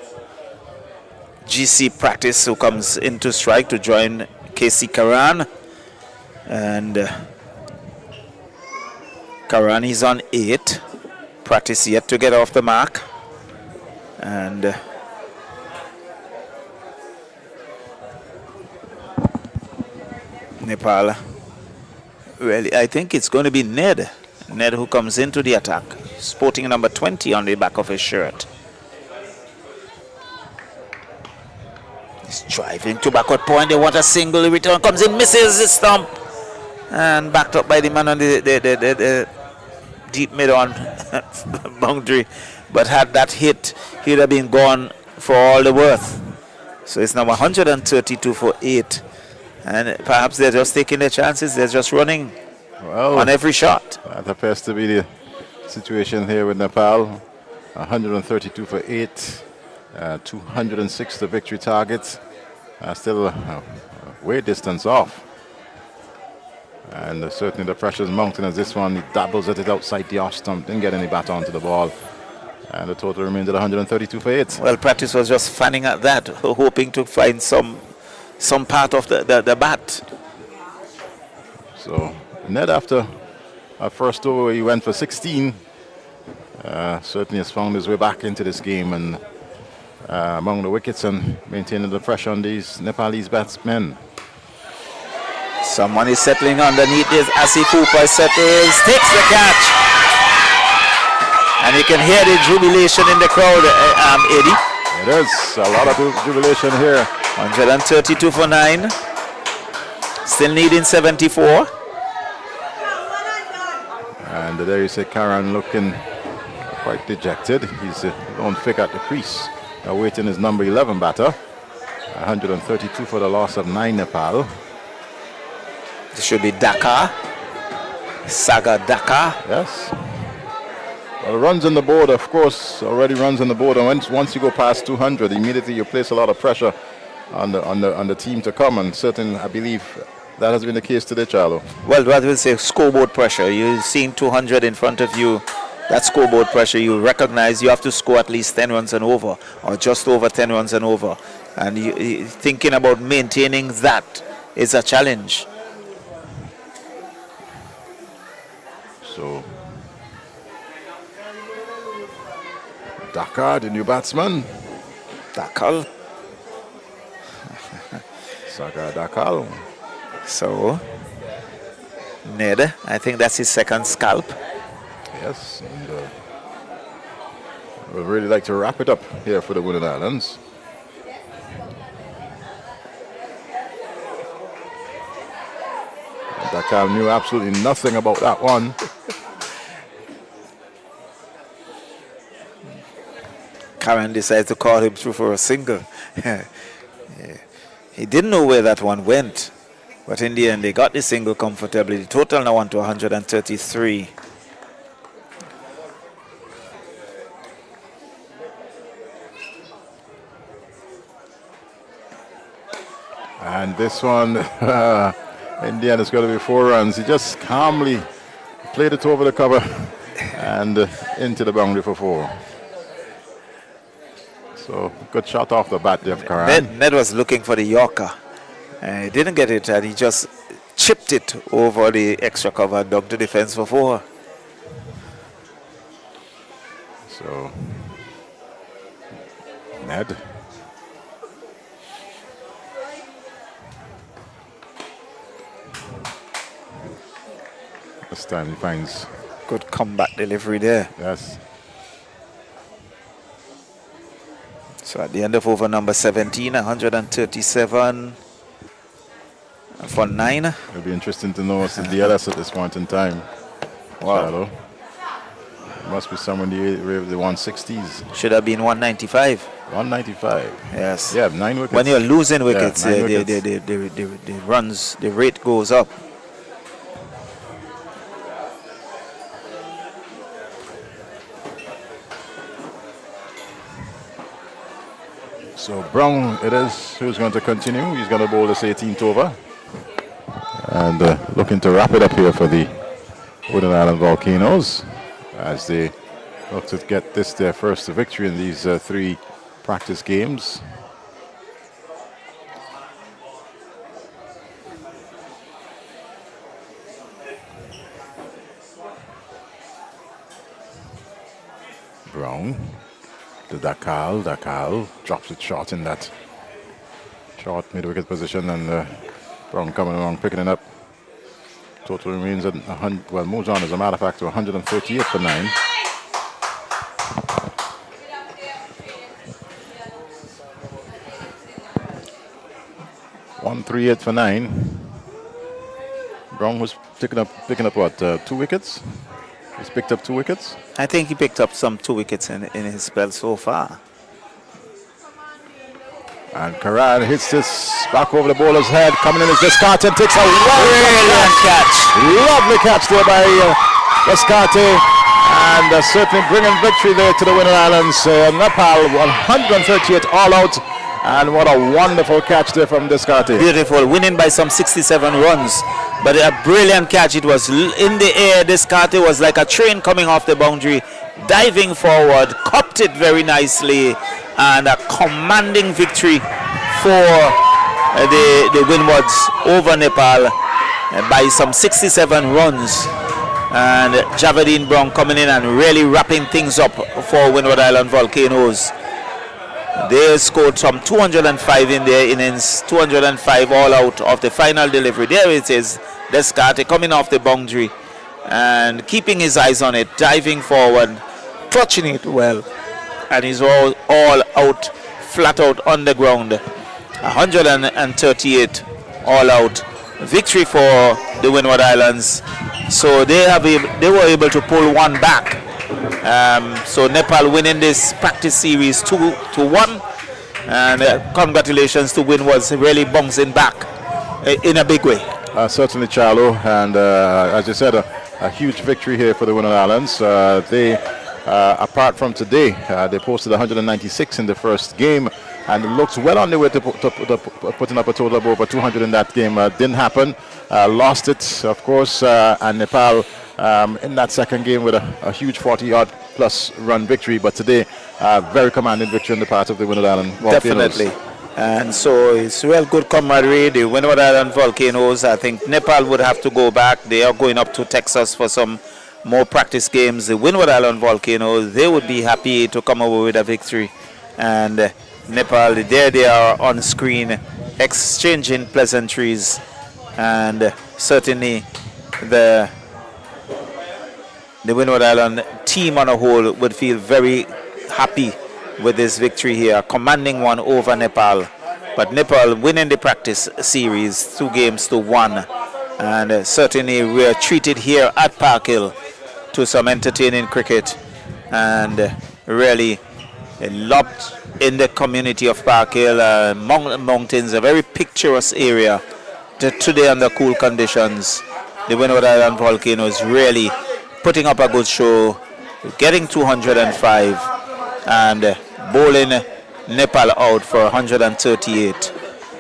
GC Practice who comes into strike to join KC Karan. And Karan is on 8. Practice yet to get off the mark. And Nepal, well, I think it's going to be Ned who comes into the attack, sporting number 20 on the back of his shirt. He's driving to backward point. They want a single. The return comes in, misses the stump, and backed up by the man on the deep mid-on boundary. But had that hit, he'd have been gone for all the worth. So it's now 132 for 8. And perhaps they're just taking their chances. They're just running on every shot. That appears to be the situation here with Nepal. 132 for 8. 206 the victory targets. Still way distance off. And certainly the pressure is mounting as this one. He dabbles at it outside the off stump. Didn't get any bat onto the ball. And the total remains at 132 for 8. Well, Practice was just fanning at that, hoping to find some part of the bat. So Ned, after our first over, he went for 16. Certainly has found his way back into this game and among the wickets and maintaining the pressure on these Nepalese batsmen. Someone is settling underneath this. Asif Hooper settles, takes the catch. And you can hear the jubilation in the crowd, Eddie. It is a lot of jubilation here. 132 for 9. Still needing 74. And there you see Karan looking quite dejected. He's lone figure at the crease, awaiting his number 11 batter. 132 for the loss of 9 Nepal. This should be Dhaka. Saga Dhaka. Yes. Well, runs on the board, of course, already runs on the board. And once you go past 200, immediately you place a lot of pressure on the team to come. And certainly, I believe that has been the case today, Charlo. Well, what will say scoreboard pressure. You're seeing 200 in front of you. That scoreboard pressure, you recognize you have to score at least 10 runs and over, or just over 10 runs and over. And you thinking about maintaining that is a challenge. So Dhaka, the new batsman. Dakal. Saga Dakal. So Ned, I think that's his second scalp. Yes, and we'd really like to wrap it up here for the Winward Islands. Dakal knew absolutely nothing about that one. Karan decides to call him through for a single. Yeah. He didn't know where that one went, but in the end they got the single comfortably. The total now on to 133. And this one, in the end, it's going to be 4 runs. He just calmly played it over the cover and into the boundary for 4. So, good shot off the bat there, Karan. Ned was looking for the Yorker. He didn't get it, and he just chipped it over the extra cover and dug to the fence for 4. So, Ned This time he finds, Good comeback delivery there. yes. So at the end of over number 17, 137 for 9. It'll be interesting to know what's the DLS at this point in time. Wow. Shadow. Must be somewhere in the area of the 160s. Should have been 195. 195. Yes. Yeah, 9 wickets. When you're losing wickets, Yeah, 9 the wickets. the rate goes up. So Brown it is who's going to continue. He's going to bowl this 18th over. And looking to wrap it up here for the Wooden Island Volcanoes as they look to get this their first victory in these 3 practice games. Brown to Dakal drops it short in that short mid-wicket position, and Brown coming along picking it up. Total remains at 100, well, moves on as a matter of fact to 138 for 9. $138 for 9. Brown was picking up what, 2 wickets? He's picked up 2 wickets. I think he picked up some 2 wickets in his spell so far. And Karan hits this back over the bowler's head. Coming in is Descartes and takes a Brilliant catch. lovely catch there by Descartes. And certainly bringing victory there to the Winner Islands. Nepal 138 all out. And what a wonderful catch there from Descartes. Beautiful, winning by some 67 runs. But a brilliant catch. It was in the air. Descartes was like a train coming off the boundary, diving forward, copped it very nicely, and a commanding victory for the Winwards over Nepal by some 67 runs. And Javadine Brown coming in and really wrapping things up for Winward Island Volcanoes. They scored some 205 in their innings, 205 all out of the final delivery. There it is, Descartes coming off the boundary and keeping his eyes on it, diving forward, clutching it well, and he's all out, flat out on the ground. 138 all out victory for the Winward Islands. So they were able to pull one back. So Nepal winning this practice series 2-1, and congratulations to Winwards really bouncing back in a big way. Certainly, Charlo, and as you said, a huge victory here for the Winner Islands. They, apart from today, they posted 196 in the first game, and it looks well on the way to putting up a total of over 200 in that game. Didn't happen. Lost it, of course, and Nepal in that second game with a huge 40-odd plus run victory. But today, very commanding victory on the part of the Winner Island Volcanoes. Definitely. And so it's real good camaraderie. The Winward Island Volcanoes, I think Nepal would have to go back. They are going up to Texas for some more practice games. The Winward Island Volcanoes, they would be happy to come over with a victory. And Nepal, there they are on screen exchanging pleasantries. And certainly the Winward Island team on a whole would feel very happy with this victory here, commanding one over Nepal. But Nepal winning the practice series 2-1. And certainly we are treated here at Park Hill to some entertaining cricket. And really locked in the community of Park Hill, mountains, a very picturesque area today under cool conditions. The Winward Island Volcanoes really putting up a good show, getting 205 and bowling Nepal out for 138,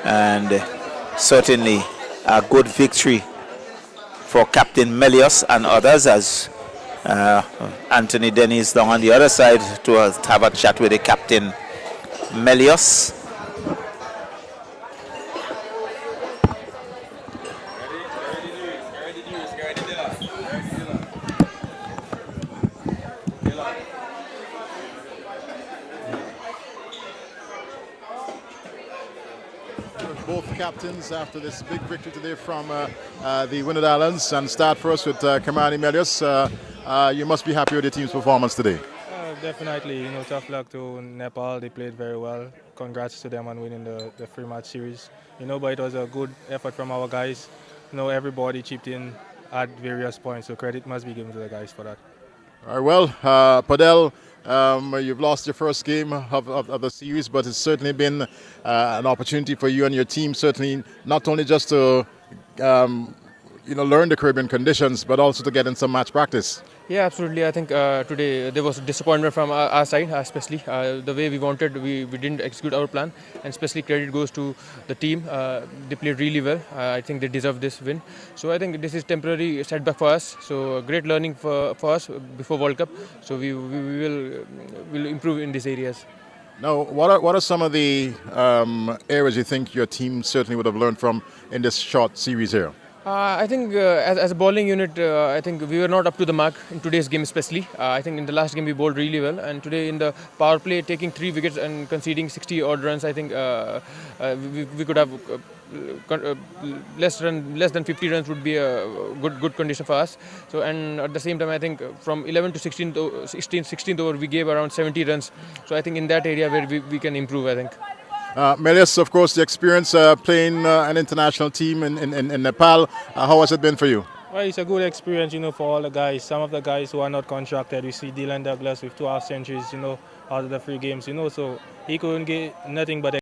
and certainly a good victory for Captain Melius and others, as Anthony Dennis down on the other side to have a chat with the Captain Melius. Both captains after this big victory today from the Winward Islands. And start first with Kamani Melius. You must be happy with your team's performance today. Definitely, tough luck to Nepal. They played very well. Congrats to them on winning the three-match series. But it was a good effort from our guys. Everybody chipped in at various points, so credit must be given to the guys for that. All right, well, Padel, you've lost your first game of the series, but it's certainly been an opportunity for you and your team, certainly not only just to learn the Caribbean conditions, but also to get in some match practice. Yeah, absolutely. I think today there was disappointment from our side, especially the way we wanted. We didn't execute our plan, and especially credit goes to the team. They played really well. I think they deserve this win. So I think this is temporary setback for us. So great learning for us before World Cup. So we will improve in these areas. Now, what are some of the areas you think your team certainly would have learned from in this short series here? I think as a bowling unit, I think we were not up to the mark in today's game especially. I think in the last game we bowled really well, and today in the power play, taking 3 wickets and conceding 60 odd runs, I think we could have less than 50 runs would be a good condition for us. So, and at the same time, I think from 11 to 16th over we gave around 70 runs. So I think in that area where we can improve, I think. Melius, of course, the experience playing an international team in Nepal. How has it been for you? Well, it's a good experience, for all the guys. Some of the guys who are not contracted, we see Dylan Douglas with 2 half centuries, out of the 3 games, so he couldn't get nothing but